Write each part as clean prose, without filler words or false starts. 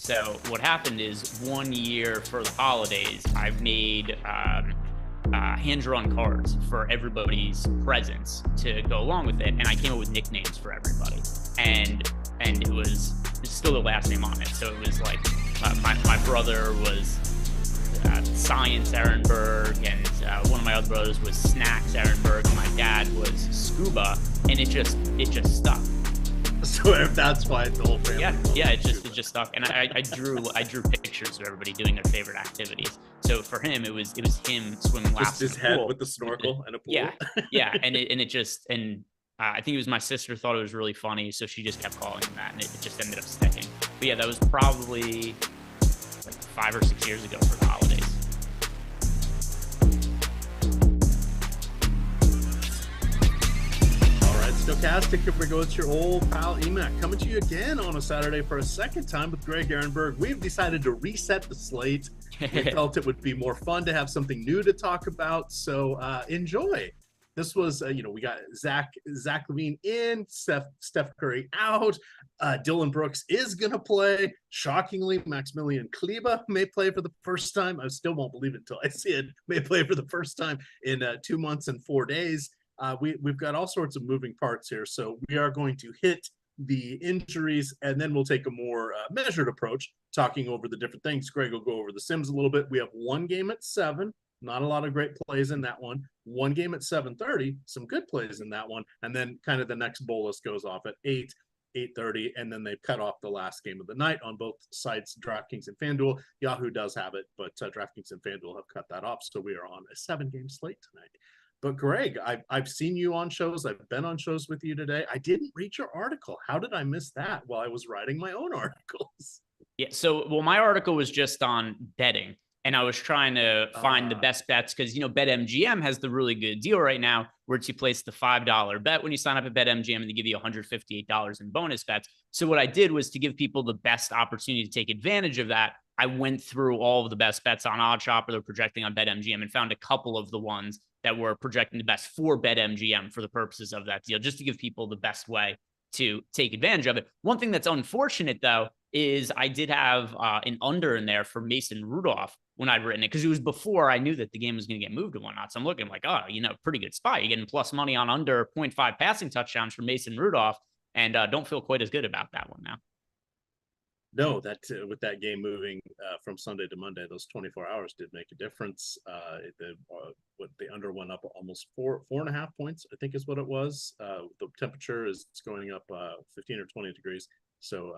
So what happened is 1 year for the holidays, I've made hand-drawn cards for everybody's presents to go along with it, and I came up with nicknames for everybody, and it's still the last name on it. So it was like my brother was Science Ehrenberg, and one of my other brothers was Snacks Ehrenberg, and my dad was Scuba, and it just stuck. So that's why the whole family. Yeah, it just stuck, and I drew pictures of everybody doing their favorite activities. So for him, it was him swimming laps. Just his head with the snorkel and a pool. Yeah, and I think it was my sister thought it was really funny, so she just kept calling him that, and it just ended up sticking. But yeah, that was probably like 5 or 6 years ago for the holidays. Stochastic, here we go. It's your old pal EMac coming to you again on a Saturday for a second time with Greg Ehrenberg. We've decided to reset the slate. We felt it would be more fun to have something new to talk about, so enjoy. This was, we got Zach LaVine in, Steph Curry out. Dylan Brooks is going to play. Shockingly, Maximilian Kleber may play for the first time. I still won't believe it until I see it. May play for the first time in 2 months and 4 days. We've got all sorts of moving parts here, so we are going to hit the injuries, and then we'll take a more measured approach, talking over the different things. Greg will go over the Sims a little bit. We have one game at 7, not a lot of great plays in that one. One game at 7:30, some good plays in that one, and then kind of the next bolus goes off at 8, 8:30, and then they cut off the last game of the night on both sites, DraftKings and FanDuel. Yahoo does have it, but DraftKings and FanDuel have cut that off, so we are on a 7-game slate tonight. But Greg, I've seen you on shows. I've been on shows with you today. I didn't read your article. How did I miss that while I was writing my own articles? Yeah, well, my article was just on betting, and I was trying to find the best bets because, BetMGM has the really good deal right now where you place the $5 bet when you sign up at BetMGM, and they give you $158 in bonus bets. So what I did was to give people the best opportunity to take advantage of that. I went through all of the best bets on OddsShopper, they're projecting on BetMGM, and found a couple of the ones that were projecting the best for BetMGM for the purposes of that deal, just to give people the best way to take advantage of it. One thing that's unfortunate, though, is I did have an under in there for Mason Rudolph when I'd written it, because it was before I knew that the game was going to get moved and whatnot. So I'm looking like, pretty good spot. You're getting plus money on under 0.5 passing touchdowns for Mason Rudolph, and don't feel quite as good about that one now. No, that with that game moving from Sunday to Monday, those 24 hours did make a difference. The under went up almost 4.5 points, I think is what it was. The temperature is going up 15 or 20 degrees. So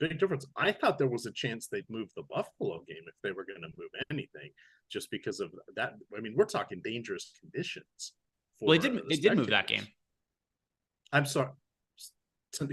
big difference. I thought there was a chance they'd move the Buffalo game if they were going to move anything, just because of that. I mean, we're talking dangerous conditions. Well, they did move that game. I'm sorry,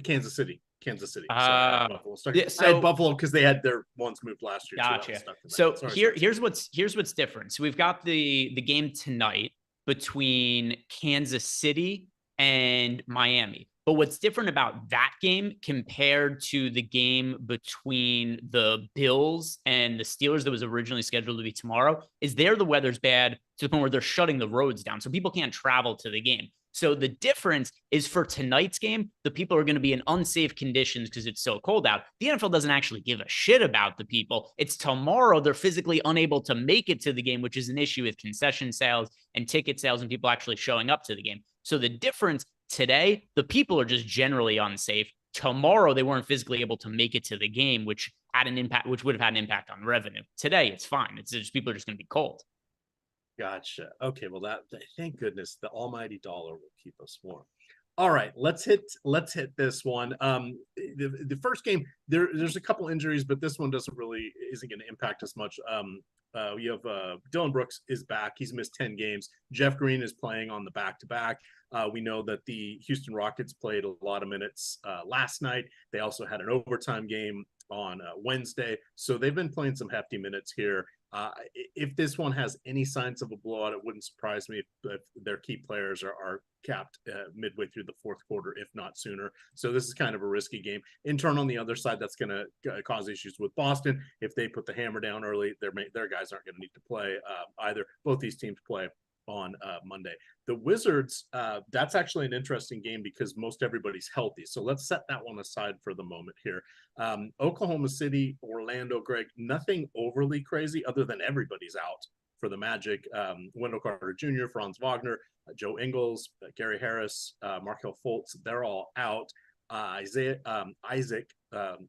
Kansas City. Buffalo. So I had Buffalo because they had their ones moved last year. Gotcha. So here's what's different. So we've got the game tonight between Kansas City and Miami. But what's different about that game compared to the game between the Bills and the Steelers that was originally scheduled to be tomorrow is the weather's bad to the point where they're shutting the roads down, so people can't travel to the game. So the difference is for tonight's game, the people are going to be in unsafe conditions because it's so cold out. The NFL doesn't actually give a shit about the people. It's tomorrow they're physically unable to make it to the game, which is an issue with concession sales and ticket sales and people actually showing up to the game. So the difference today, the people are just generally unsafe. Tomorrow, they weren't physically able to make it to the game, which had an impact, which would have had an impact on revenue. Today, it's fine. It's just people are just going to be cold. Gotcha. Okay, well, thank goodness the almighty dollar will keep us warm. All right, let's hit this one. The first game, there's a couple injuries, but this one isn't going to impact us much. You have Dylan Brooks is back. He's missed 10 games. Jeff Green is playing on the back-to-back. We know that the Houston Rockets played a lot of minutes last night. They also had an overtime game on Wednesday. So they've been playing some hefty minutes here. If this one has any signs of a blowout, it wouldn't surprise me if their key players are capped midway through the fourth quarter, if not sooner. So this is kind of a risky game. In turn, on the other side, that's going to cause issues with Boston. If they put the hammer down early, their guys aren't going to need to play either. Both these teams play on Monday. The Wizards, that's actually an interesting game because most everybody's healthy. So let's set that one aside for the moment here. Oklahoma City, Orlando, Greg, nothing overly crazy other than everybody's out for the Magic. Wendell Carter Jr., Franz Wagner, Joe Ingles, Gary Harris, Markelle Fultz, they're all out. Isaac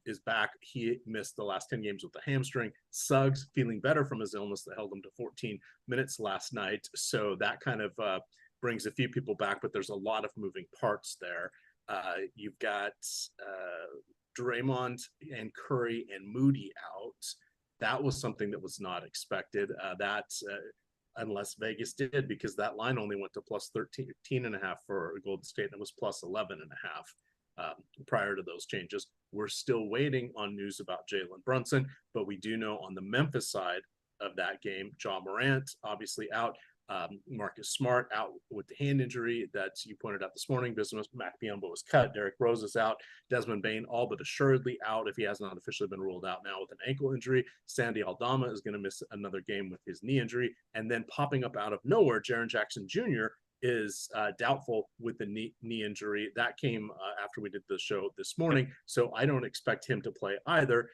is back. He missed the last 10 games with the hamstring. Suggs feeling better from his illness that held him to 14 minutes last night. So that kind of brings a few people back, but there's a lot of moving parts there. You've got Draymond and Curry and Moody out. That was something that was not expected. Unless Vegas did, because that line only went to plus 13.5 for Golden State, and it was plus 11.5 prior to those changes. We're still waiting on news about Jalen Brunson, but we do know on the Memphis side of that game, Ja Morant obviously out. Marcus Smart out with the hand injury that you pointed out this morning. Bismack Biyombo was cut. Derrick Rose is out. Desmond Bane all but assuredly out if he has not officially been ruled out now with an ankle injury. Sandy Aldama is going to miss another game with his knee injury. And then popping up out of nowhere, Jaren Jackson Jr. is doubtful with the knee injury. That came after we did the show this morning. So I don't expect him to play either.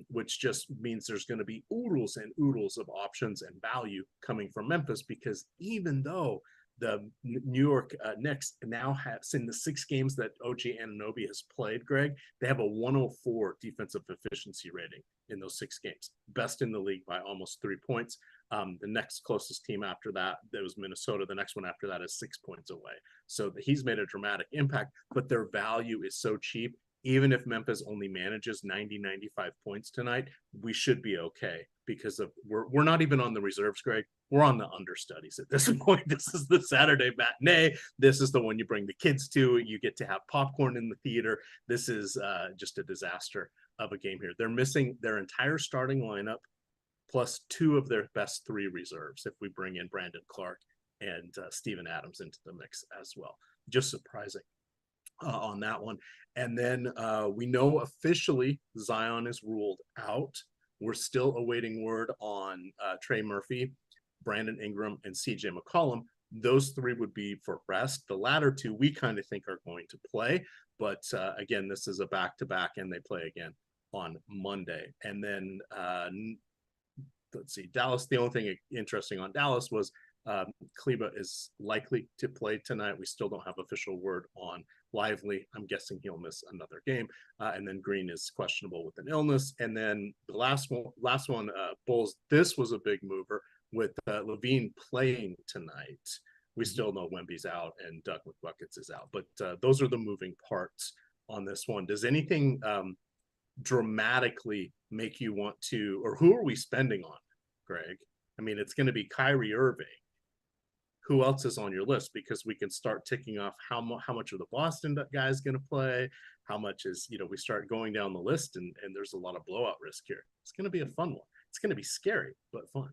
Which just means there's going to be oodles and oodles of options and value coming from Memphis, because even though the New York Knicks now have, in the 6 games that OG Anunoby has played, Greg, they have a 104 defensive efficiency rating in those 6 games, best in the league by almost 3 points. The next closest team after that was Minnesota. The next one after that is 6 points away. So he's made a dramatic impact, but their value is so cheap. Even if Memphis only manages 95 points tonight, we should be okay, because we're not even on the reserves, Greg. We're on the understudies at this point. This is the Saturday matinee. This is the one you bring the kids to. You get to have popcorn in the theater. This is just a disaster of a game here. They're missing their entire starting lineup plus 2 of their best 3 reserves if we bring in Brandon Clark and Steven Adams into the mix as well. Just surprising. On that one. And then we know officially Zion is ruled out. We're still awaiting word on Trey Murphy, Brandon Ingram, and CJ McCollum. Those 3 would be for rest. The latter 2 we kind of think are going to play, but again, this is a back-to-back and they play again on Monday. And then let's see, Dallas, the only thing interesting on Dallas was Kleba is likely to play tonight. We still don't have official word on Lively. I'm guessing he'll miss another game. And then Green is questionable with an illness. And then the last one, Bulls, this was a big mover with Levine playing tonight. We still know Wemby's out and Doug McBuckets is out. But those are the moving parts on this one. Does anything dramatically make you want to, or who are we spending on, Greg? I mean, it's going to be Kyrie Irving. Who else is on your list? Because we can start ticking off how much of the Boston guy is going to play, how much is, we start going down the list, and there's a lot of blowout risk here. It's going to be a fun one. It's going to be scary, but fun.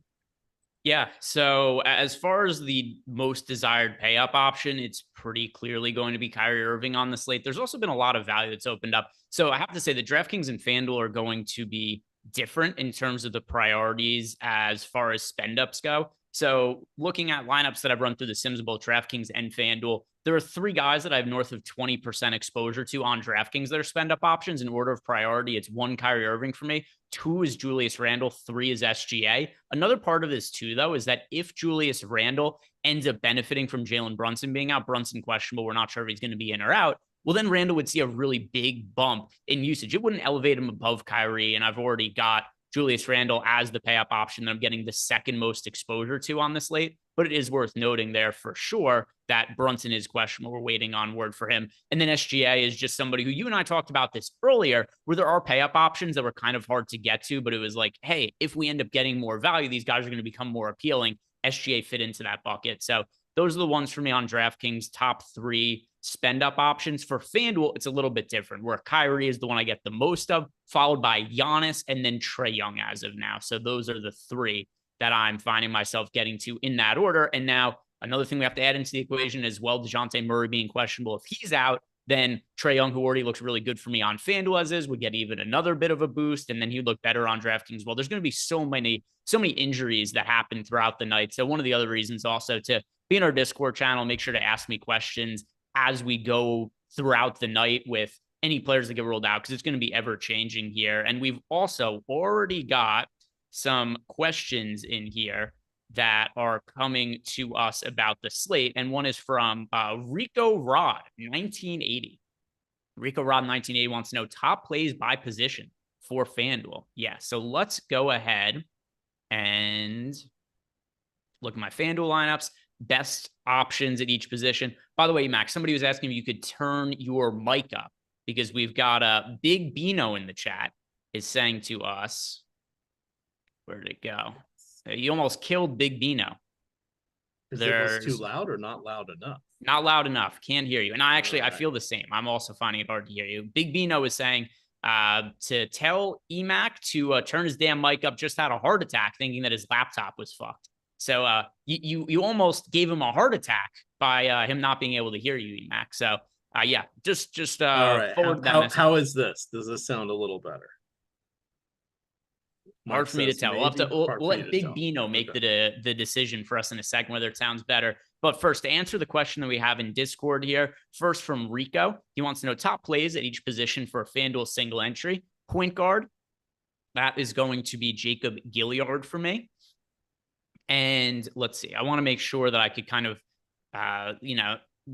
Yeah. So as far as the most desired pay up option, it's pretty clearly going to be Kyrie Irving on the slate. There's also been a lot of value that's opened up. So I have to say the DraftKings and FanDuel are going to be different in terms of the priorities as far as spend ups go. So looking at lineups that I've run through the Sims Bowl, DraftKings and FanDuel, there are 3 guys that I have north of 20% exposure to on DraftKings that are spend up options in order of priority. It's 1, Kyrie Irving for me. 2 is Julius Randle. 3 is SGA. Another part of this too, though, is that if Julius Randle ends up benefiting from Jalen Brunson being out, Brunson questionable, we're not sure if he's going to be in or out, well, then Randle would see a really big bump in usage. It wouldn't elevate him above Kyrie, and I've already got Julius Randle as the pay-up option that I'm getting the second most exposure to on this slate. But it is worth noting there for sure that Brunson is questionable. We're waiting on word for him. And then SGA is just somebody who you and I talked about this earlier, where there are pay-up options that were kind of hard to get to, but it was like, hey, if we end up getting more value, these guys are going to become more appealing. SGA fit into that bucket. So those are the ones for me on DraftKings, top 3 spend up options. For FanDuel, it's a little bit different, where Kyrie is the one I get the most of, followed by Giannis and then Trae Young as of now. So those are the 3 that I'm finding myself getting to in that order. And now another thing we have to add into the equation as well, DeJounte Murray being questionable. If he's out, then Trae Young, who already looks really good for me on FanDuel as is, would get even another bit of a boost, and then he'd look better on DraftKings. Well, there's going to be so many injuries that happen throughout the night. So one of the other reasons also to be in our Discord channel, make sure to ask me questions as we go throughout the night with any players that get ruled out, because it's going to be ever changing here. And we've also already got some questions in here that are coming to us about the slate. And one is from Rico Rod 1980. Rico Rod 1980 wants to know top plays by position for FanDuel. Yeah, so let's go ahead and look at my FanDuel lineups. Best options at each position. By the way, Max, somebody was asking if you could turn your mic up, because we've got a Big Bino in the chat is saying to us, where did it go? You almost killed Big Bino. Is it too loud or not loud enough? Not loud enough. Can't hear you. And I feel the same. I'm also finding it hard to hear you. Big Bino is saying to tell EMac to turn his damn mic up, just had a heart attack thinking that his laptop was fucked. So you almost gave him a heart attack by him not being able to hear you, EMac. So yeah, just all right. How is this? Does this sound a little better? Hard for me to tell. We'll let Big Bino make the decision for us in a second whether it sounds better. But first, to answer the question that we have in Discord here, first from Rico, he wants to know top plays at each position for a FanDuel single entry. Point guard, that is going to be Jacob Gilyard for me. And let's see, I want to make sure that I could kind of,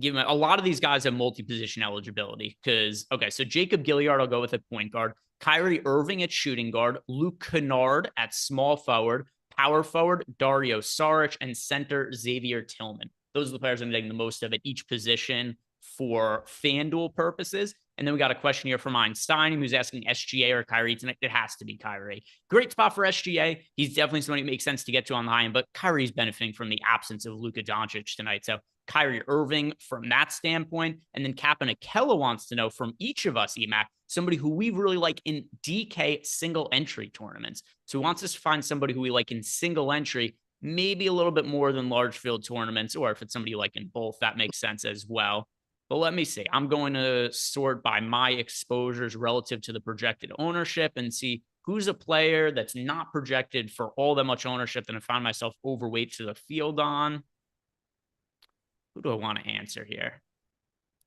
give him a lot of these guys have multi-position eligibility because, okay, so Jacob Gilyard, I'll go with at point guard. Kyrie Irving at shooting guard, Luke Kennard at small forward, power forward, Dario Saric, and center Xavier Tillman. Those are the players I'm getting the most of at each position for FanDuel purposes. And then we got a question here from Einstein, who's asking SGA or Kyrie tonight. It has to be Kyrie. Great spot for SGA. He's definitely somebody who makes sense to get to on the high end, but Kyrie's benefiting from the absence of Luka Doncic tonight. So Kyrie Irving from that standpoint. And then Captain Akella wants to know from each of us, EMac, somebody who we really like in DK single entry tournaments. So he wants us to find somebody who we like in single entry, maybe a little bit more than large field tournaments, or if it's somebody you like in both, that makes sense as well. But let me see. I'm going to sort by my exposures relative to the projected ownership and see who's a player that's not projected for all that much ownership that I found myself overweight to the field on. Who do I want to answer here?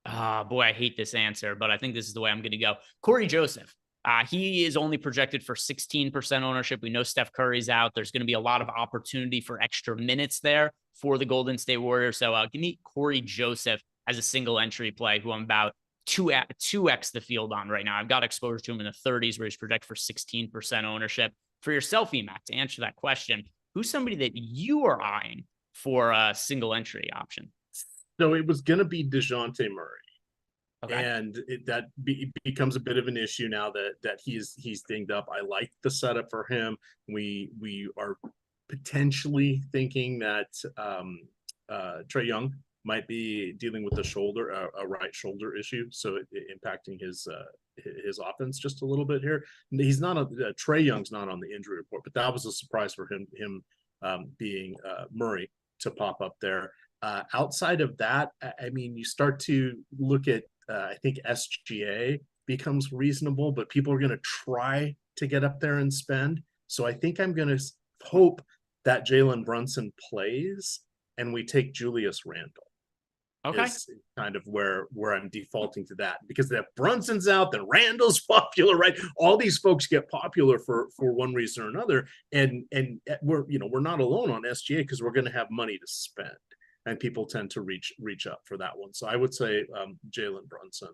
Boy, I hate this answer, but I think this is the way I'm going to go. Corey Joseph. He is only projected for 16% ownership. We know Steph Curry's out. There's going to be a lot of opportunity for extra minutes there for the Golden State Warriors. So give me Corey Joseph as a single entry play, who I'm about 2x the field on right now. I've got exposure to him in the 30s where he's projected for 16% ownership. For yourself, EMac, to answer that question, who's somebody that you are eyeing for a single entry option? So it was going to be DeJounte Murray. Okay. And that becomes a bit of an issue now that he's dinged up. I like the setup for him. We are potentially thinking that Trae Young might be dealing with a right shoulder issue, so impacting his offense just a little bit here. He's not Trae Young's not on the injury report, but that was a surprise for him being Murray to pop up there. Outside of that, I mean, you start to look at I think SGA becomes reasonable, but people are going to try to get up there and spend. So I think I'm going to hope that Jalen Brunson plays and we take Julius Randle. Okay. Is kind of where I'm defaulting to that, because if Brunson's out, then Randall's popular, right? All these folks get popular for one reason or another, and we're not alone on SGA because we're going to have money to spend, and people tend to reach up for that one. So I would say Jalen Brunson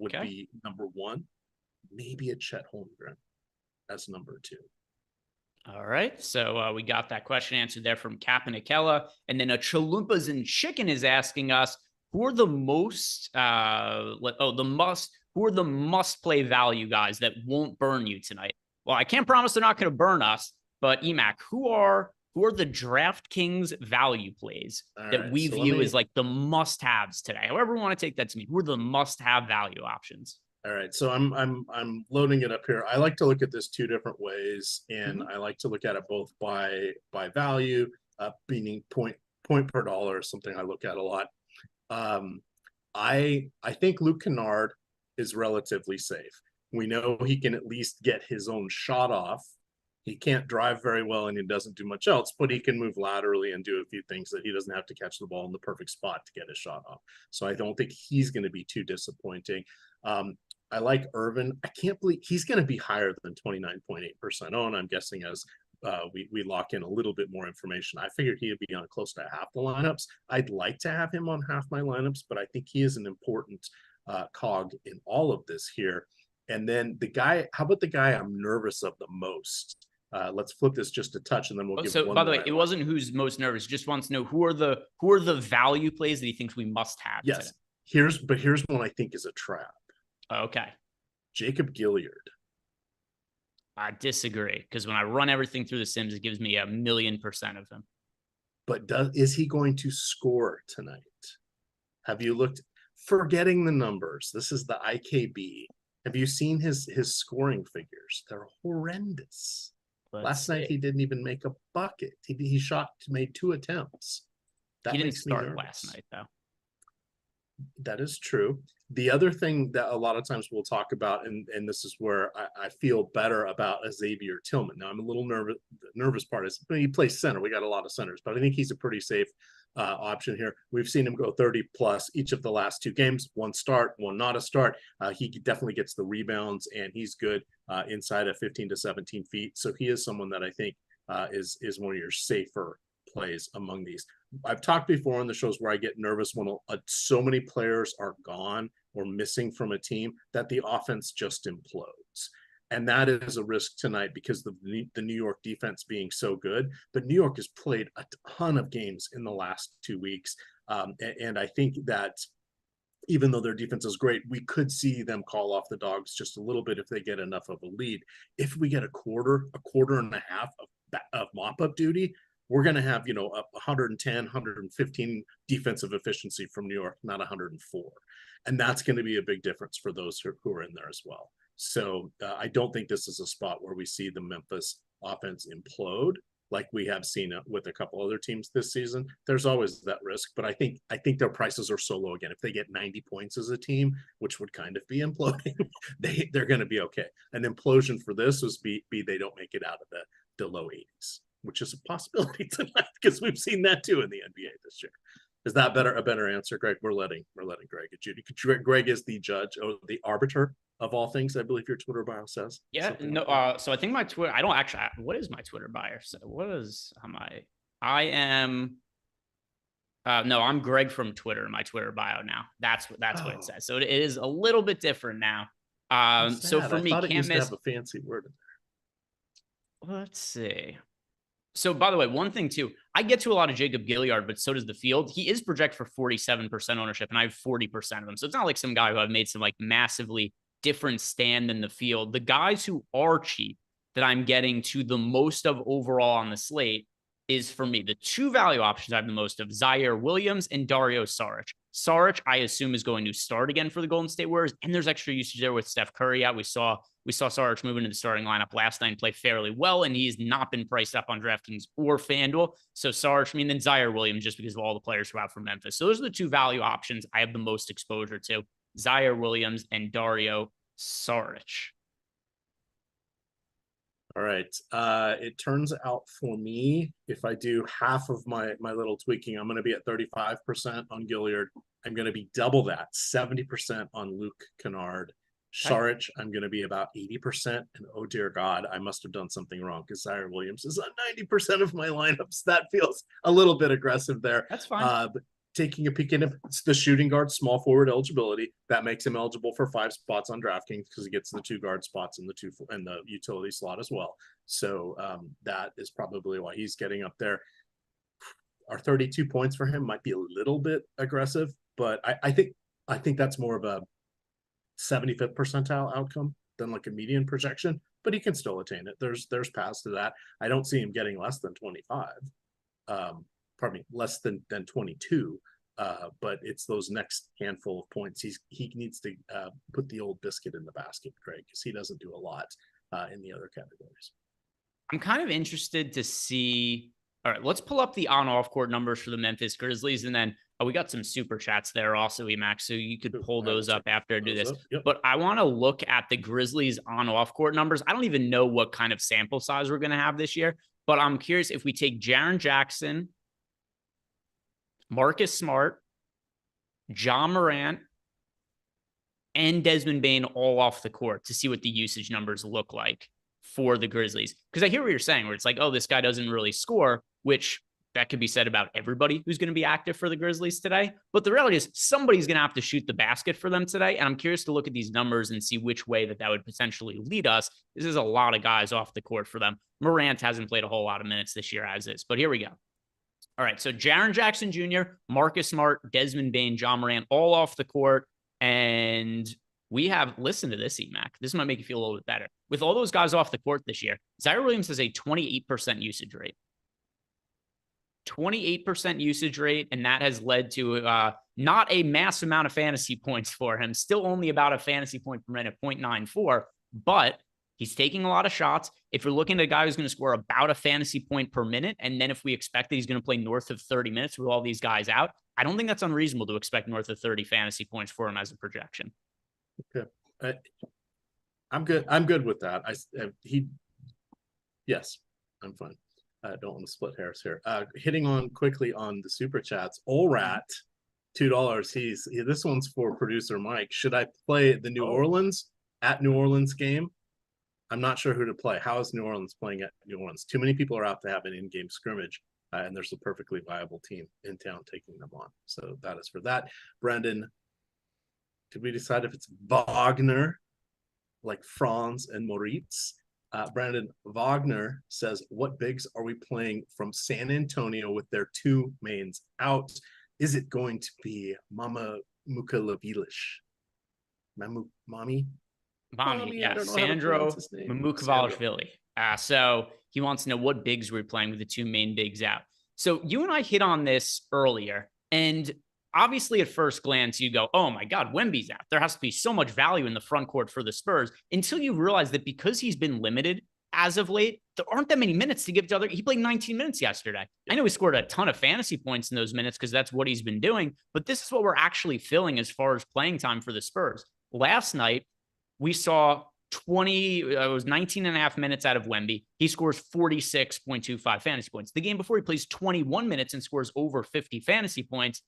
would be number one, maybe a Chet Holmgren as number two. All right. So we got that question answered there from Captain Akella. And then a Chalupas and Chicken is asking us, who are the must play value guys that won't burn you tonight? Well, I can't promise they're not going to burn us, but EMac, who are the DraftKings value plays that we view as like the must-haves today? However we want to take that to mean, who are the must-have value options? All right, so I'm loading it up here. I like to look at this two different ways, and I like to look at it both by value, meaning point per dollar is something I look at a lot. I think Luke Kennard is relatively safe. We know he can at least get his own shot off. He can't drive very well and he doesn't do much else, but he can move laterally and do a few things that he doesn't have to catch the ball in the perfect spot to get his shot off. So I don't think he's going to be too disappointing. I like Irvin. I can't believe he's going to be higher than 29.8% owned. I'm guessing as we lock in a little bit more information. I figured he'd be on close to half the lineups. I'd like to have him on half my lineups, but I think he is an important cog in all of this here. And then the guy, how about the guy I'm nervous of the most? Let's flip this just a touch, and then we'll give. So, by the way, it wasn't who's most nervous. Just wants to know who are the value plays that he thinks we must have. Yes, today. Here's one I think is a trap. Okay, Jacob Gilliard. I disagree because when I run everything through the Sims, it gives me 1,000,000% of him. But is he going to score tonight? Have you looked? Forgetting the numbers, this is the IKB. Have you seen his scoring figures? They're horrendous. Last night he didn't even make a bucket. He made 2 attempts. He didn't start last night though. That is true. The other thing that a lot of times we'll talk about, and this is where I feel better about Xavier Tillman. Now I'm a little nervous part is he plays center. We got a lot of centers, but I think he's a pretty safe option here. We've seen him go 30 plus each of the last 2 games, 1 start, 1 not a start. He definitely gets the rebounds and he's good inside of 15 to 17 feet. So he is someone that I think is one of your safer plays among these. I've talked before on the shows where I get nervous when so many players are gone or missing from a team that the offense just implodes. And that is a risk tonight because of the New York defense being so good. But New York has played a ton of games in the last 2 weeks. And I think that even though their defense is great, we could see them call off the Dogs just a little bit if they get enough of a lead. If we get a quarter and a half of mop-up duty, we're going to have, 110, 115 defensive efficiency from New York, not 104. And that's going to be a big difference for those who are in there as well. So I don't think this is a spot where we see the Memphis offense implode like we have seen with a couple other teams this season. There's always that risk, but I think their prices are so low again. If they get 90 points as a team, which would kind of be imploding, they're going to be okay. An implosion for this was be they don't make it out of the low 80s, which is a possibility tonight because we've seen that too in the NBA this year. Is that a better answer, Greg? We're letting Greg adjudicate. Greg is the judge or the arbiter of all things, I believe your Twitter bio says. Yeah, no. So I think my Twitter. I don't actually. What is my Twitter bio? So what is I am. No, I'm Greg from Twitter. My Twitter bio now. That's what it says. So it is a little bit different now. So for me, can't miss. Have a fancy word in there. Let's see. So, by the way, one thing, too, I get to a lot of Jacob Gilliard, but so does the field. He is projected for 47% ownership, and I have 40% of them. So it's not like some guy who I've made some massively different stand than the field. The guys who are cheap that I'm getting to the most of overall on the slate is, for me, the 2 value options I have the most of, Zaire Williams and Dario Saric. Saric, I assume, is going to start again for the Golden State Warriors, and there's extra usage there with Steph Curry out. We saw Saric move into the starting lineup last night and play fairly well, and he's not been priced up on DraftKings or FanDuel. So Saric, then Zaire Williams, just because of all the players who are out from Memphis. So those are the 2 value options I have the most exposure to, Zaire Williams and Dario Saric. All right. It turns out for me, if I do half of my little tweaking, I'm going to be at 35% on Gilliard. I'm going to be double that, 70% on Luke Kennard. Saric, I'm going to be about 80%. And oh, dear God, I must have done something wrong because Zaire Williams is on 90% of my lineups. That feels a little bit aggressive there. That's fine. But taking a peek into the shooting guard, small forward eligibility, that makes him eligible for 5 spots on DraftKings because he gets the 2 guard spots in the utility slot as well. So that is probably why he's getting up there. Our 32 points for him might be a little bit aggressive, but I think that's more of a 75th percentile outcome than like a median projection, but he can still attain it. There's paths to that. I don't see him getting less than 25. Less than 22. But it's those next handful of points. He needs to put the old biscuit in the basket, Greg, because he doesn't do a lot in the other categories. I'm kind of interested to see. All right, let's pull up the on-off court numbers for the Memphis Grizzlies, and then Oh, we got some super chats there also, EMac, so you could pull those up after I do this. Yep. But I want to look at the Grizzlies on-off court numbers. I don't even know what kind of sample size we're going to have this year, but I'm curious if we take Jaren Jackson, Marcus Smart, Ja Morant, and Desmond Bane all off the court to see what the usage numbers look like for the Grizzlies. Because I hear what you're saying, where it's like, oh, this guy doesn't really score, which that could be said about everybody who's going to be active for the Grizzlies today. But the reality is somebody's going to have to shoot the basket for them today. And I'm curious to look at these numbers and see which way that would potentially lead us. This is a lot of guys off the court for them. Morant hasn't played a whole lot of minutes this year as is, but here we go. All right, so Jaren Jackson Jr., Marcus Smart, Desmond Bane, Ja Morant, all off the court. And we have, listen to this, EMac. This might make you feel a little bit better. With all those guys off the court this year, Zaire Williams has a 28% usage rate. 28% usage rate, and that has led to not a mass amount of fantasy points for him. Still only about a fantasy point per minute, 0.94, but he's taking a lot of shots. If you're looking at a guy who's going to score about a fantasy point per minute, and then if we expect that he's going to play north of 30 minutes with all these guys out, I don't think that's unreasonable to expect north of 30 fantasy points for him as a projection. Okay. I'm good. I'm good with that. Yes, I'm fine. I don't want to split hairs here. Hitting on quickly on the super chats. Olrat, $2. This one's for producer Mike. Should I play the New Orleans at New Orleans game? I'm not sure who to play. How is New Orleans playing at New Orleans? Too many people are out to have an in-game scrimmage, and there's a perfectly viable team in town taking them on. So that is for that. Brandon, did we decide if it's Wagner, like Franz and Moritz? Brandon Wagner says, what bigs are we playing from San Antonio with their two mains out? Is it going to be Mama Mukalavilish? Mommy, yeah, Sandro Mamukavalishvili. So he wants to know what bigs we're playing with the two main bigs out. So you and I hit on this earlier, and obviously at first glance you go, oh my God, Wemby's out. There has to be so much value in the front court for the Spurs, until you realize that because he's been limited as of late, there aren't that many minutes to give to other. He played 19 minutes yesterday. I know he scored a ton of fantasy points in those minutes because that's what he's been doing, but this is what we're actually filling as far as playing time for the Spurs. Last night, we saw 19 and a half minutes out of Wemby. He scores 46.25 fantasy points. The game before, he plays 21 minutes and scores over 50 fantasy points.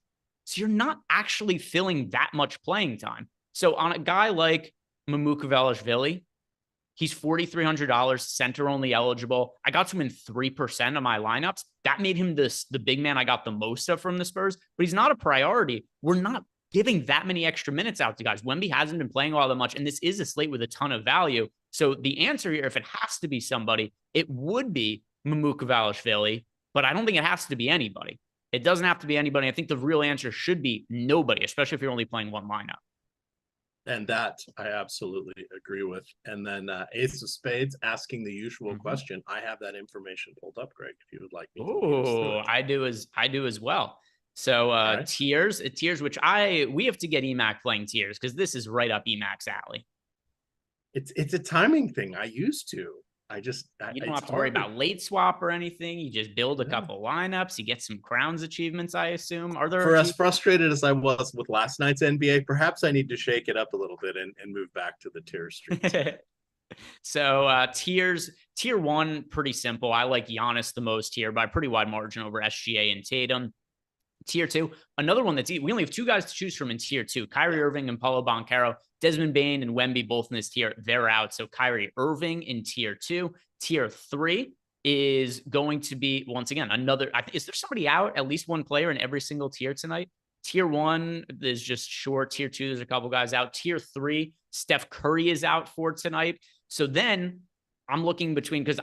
So you're not actually filling that much playing time. So on a guy like Mamukavalishvili, he's $4,300, center only eligible. I got to him in 3% of my lineups. That made him the big man I got the most of from the Spurs, but he's not a priority. We're not giving that many extra minutes out to guys. Wemby hasn't been playing all that much, and this is a slate with a ton of value. So the answer here, if it has to be somebody, it would be Mamukavalishvili, but I don't think it has to be anybody. It doesn't have to be anybody. I think the real answer should be nobody, especially if you're only playing one lineup. And that I absolutely agree with. And then Ace of Spades asking the usual question. I have that information pulled up, Greg, if you would like me to. Oh, I do as well. So right. tiers, which we have to get EMac playing tiers because this is right up EMac's alley. It's a timing thing. I used to. You don't have to worry about late swap or anything. You just build a couple lineups. You get some crowns achievements, I assume. Are there as frustrated as I was with last night's NBA, perhaps I need to shake it up a little bit and move back to the tier street. So tiers, tier one, pretty simple. I like Giannis the most here by a pretty wide margin over SGA and Tatum. Tier two, another one we only have two guys to choose from in tier two, Kyrie Irving and Paulo Banchero. Desmond Bane and Wemby both in this tier, they're out. So Kyrie Irving in tier two. Tier three is going to be, once again, is there somebody out, at least one player in every single tier tonight? Tier one is just short. Tier two, there's a couple guys out. Tier three, Steph Curry is out for tonight. So then I'm looking between, because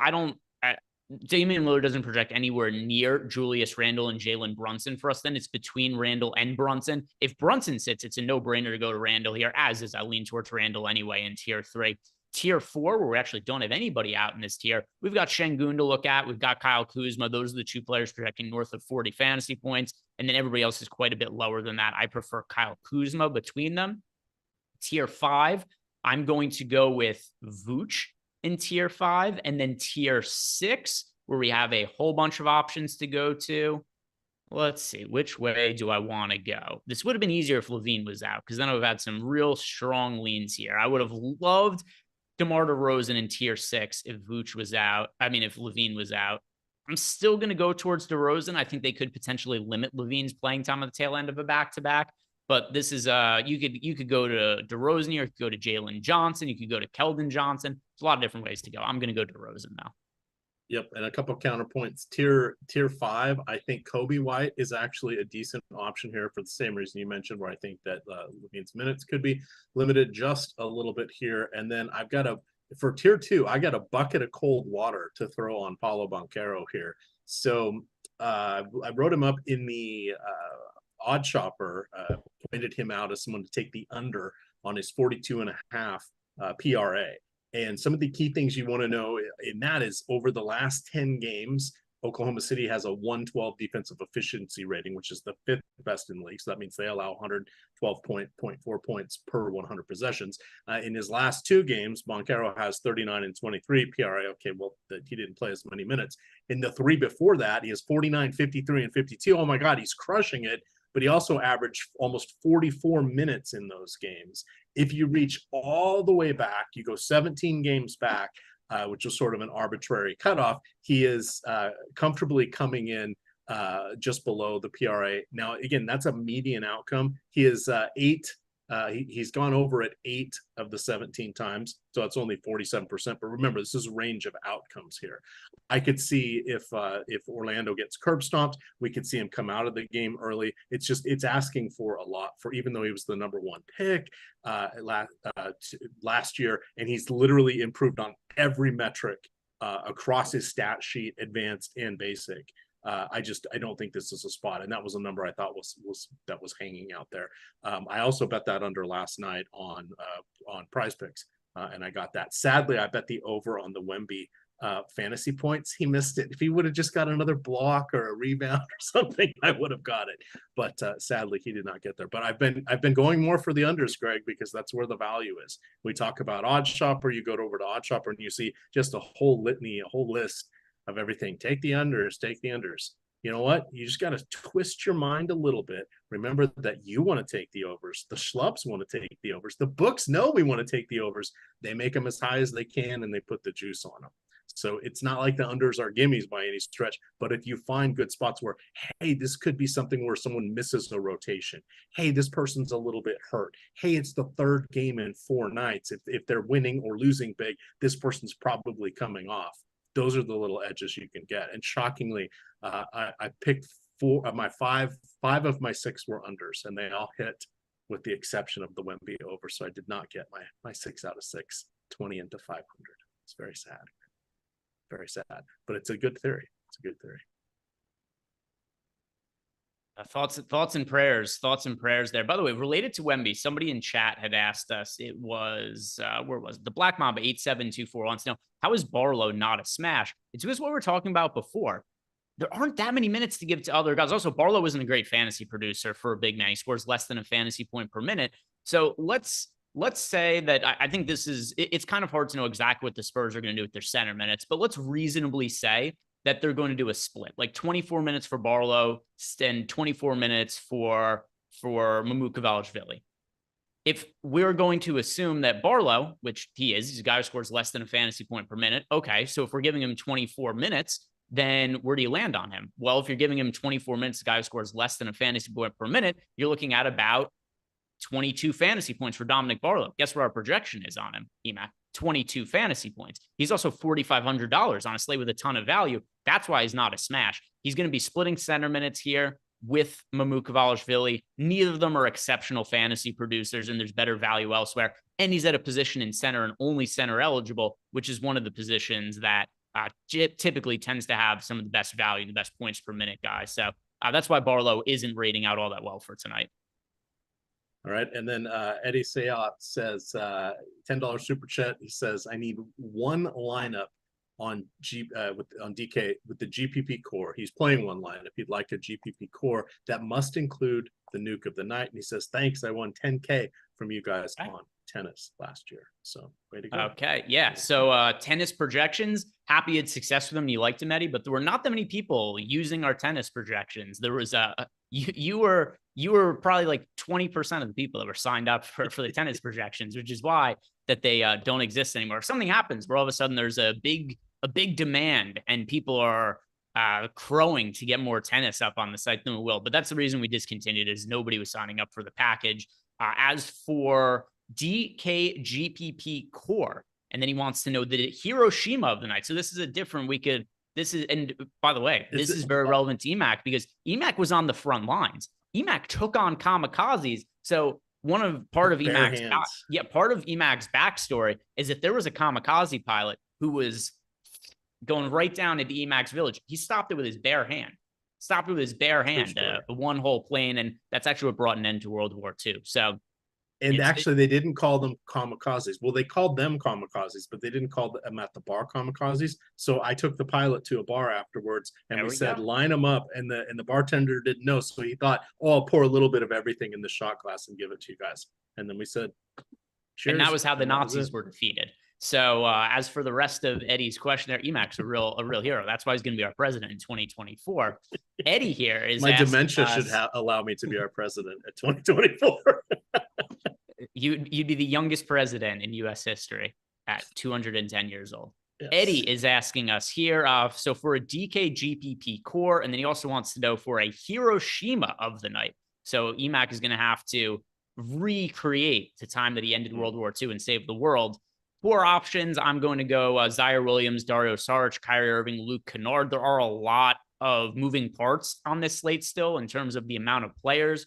Damian Lillard doesn't project anywhere near Julius Randle and Jalen Brunson for us. Then it's between Randle and Brunson. If Brunson sits, it's a no-brainer to go to Randle here, as is I lean towards Randle anyway in tier three. Tier four, where we actually don't have anybody out in this tier, we've got Şengün to look at. We've got Kyle Kuzma. Those are the two players projecting north of 40 fantasy points. And then everybody else is quite a bit lower than that. I prefer Kyle Kuzma between them. Tier five, I'm going to go with Vooch in tier five, and then tier six, where we have a whole bunch of options to go to. Let's see. Which way do I want to go? This would have been easier if Levine was out, because then I would have had some real strong leans here. I would have loved DeMar DeRozan in tier 6 if Vooch was out. I mean, if Levine was out. I'm still going to go towards DeRozan. I think they could potentially limit Levine's playing time at the tail end of a back-to-back. But this is you could go to DeRozan, or you could go to Jalen Johnson, you could go to Keldon Johnson. There's a lot of different ways to go. I'm going to go to DeRozan now. Yep, and a couple of counterpoints. Tier 5, I think Kobe White is actually a decent option here for the same reason you mentioned, where I think that Levine's minutes could be limited just a little bit here. And then I've got for tier 2, I got a bucket of cold water to throw on Paulo Banchero here. So I wrote him up in the Odd Shopper, pointed him out as someone to take the under on his 42.5 PRA. And some of the key things you want to know in that is over the last 10 games, Oklahoma City has a 112 defensive efficiency rating, which is the 5th best in the league. So that means they allow 112.4 points per 100 possessions. In his last 2 games, Banchero has 39 and 23 PRA. Okay, well, he didn't play as many minutes. In the 3 before that, he has 49, 53, and 52. Oh my God, he's crushing it. But he also averaged almost 44 minutes in those games. If you reach all the way back, you go 17 games back, which was sort of an arbitrary cutoff, he is comfortably coming in just below the PRA. Now, again, that's a median outcome. He is 8. He's gone over it 8 of the 17 times, so it's only 47%. But remember, this is a range of outcomes here. I could see if Orlando gets curb stomped, we could see him come out of the game early. It's asking for a lot for, even though he was the number 1 pick last year, and he's literally improved on every metric across his stat sheet, advanced and basic. I don't think this is a spot, and that was a number I thought was hanging out there. I also bet that under last night on Prize Picks, and I got that. Sadly, I bet the over on the Wemby fantasy points. He missed it. If he would have just got another block or a rebound or something, I would have got it. But sadly, he did not get there. But I've been going more for the unders, Greg, because that's where the value is. We talk about Odd Shopper. You go over to Odd Shopper and you see just a whole litany, a whole list of everything. Take the unders, take the unders. You know what? You just got to twist your mind a little bit. Remember that you want to take the overs. The schlubs want to take the overs. The books know we want to take the overs. They make them as high as they can, and they put the juice on them. So it's not like the unders are gimmies by any stretch. But if you find good spots where, hey, this could be something where someone misses a rotation. Hey, this person's a little bit hurt. Hey, it's the 3rd game in 4 nights. If they're winning or losing big, this person's probably coming off. Those are the little edges you can get. And shockingly, I picked 4 of my 5 of my 6 were unders, and they all hit with the exception of the Wemby over. So I did not get my 6 out of 6, 20 into 500. It's very sad. Very sad, but it's a good theory. It's a good theory. Thoughts and prayers there. By the way, related to Wemby, somebody in chat had asked us, it was, where was it? The Black Mamba 8724 wants to know, how is Barlow not a smash? It's just what we were talking about before. There aren't that many minutes to give to other guys. Also, Barlow isn't a great fantasy producer for a big man. He scores less than a fantasy point per minute. So let's say that I think it's kind of hard to know exactly what the Spurs are going to do with their center minutes, but let's reasonably say that they're going to do a split, like 24 minutes for Barlow and 24 minutes for Mamu Kavaljvili. If we're going to assume that Barlow, which he's a guy who scores less than a fantasy point per minute. Okay, so if we're giving him 24 minutes, then where do you land on him? Well, if you're giving him 24 minutes, a guy who scores less than a fantasy point per minute, you're looking at about 22 fantasy points for Dominic Barlow. Guess what our projection is on him, EMac? 22 fantasy points. He's also $4,500 on a slate with a ton of value. That's why he's not a smash. He's going to be splitting center minutes here with Mamu Kavaljvili. Neither of them are exceptional fantasy producers, and there's better value elsewhere. And he's at a position in center and only center eligible, which is one of the positions that typically tends to have some of the best value, the best points per minute guys. So that's why Barlow isn't rating out all that well for tonight. All right. And then Eddie Sayat says, $10 super chat. He says, I need one lineup on DK with the GPP core. He's playing one lineup. He'd like a GPP core that must include the nuke of the night. And he says, thanks. I won 10K from you guys on tennis last year. So way to go. Okay. Yeah. So tennis projections, happy you had success with them. You liked them, Eddie, but there were not that many people using our tennis projections. There was you were probably like 20% of the people that were signed up for the tennis projections, which is why that they don't exist anymore. If something happens where all of a sudden there's a big demand and people are crowing to get more tennis up on the site, then we will. But that's the reason we discontinued, is nobody was signing up for the package. As for DKGPP core, and then he wants to know the Hiroshima of the night. So this is a different, and by the way, this is very relevant to EMac, because EMac was on the front lines. EMac took on kamikazes. So part of EMac's backstory is that there was a kamikaze pilot who was going right down into EMac's village. He stopped it with his bare hand. A one-hole plane, and that's actually what brought an end to World War II. So, and actually, they didn't call them kamikazes. Well, they called them kamikazes, but they didn't call them at the bar kamikazes. So I took the pilot to a bar afterwards, and we said, line them up. And the bartender didn't know, so he thought, oh, I'll pour a little bit of everything in the shot glass and give it to you guys. And then we said, cheers. And that was how the Nazis were defeated. So as for the rest of Eddie's question there, EMac's a real hero. That's why he's going to be our president in 2024. Eddie here is my dementia should allow me to be our president at 2024. You'd be the youngest president in U.S. history at 210 years old. Yes. Eddie is asking us here, so for a DKGPP core, and then he also wants to know for a Hiroshima of the night. So EMac is going to have to recreate the time that he ended World War II and saved the world. 4 options. I'm going to go Zaire Williams, Dario Saric, Kyrie Irving, Luke Kennard. There are a lot of moving parts on this slate still in terms of the amount of players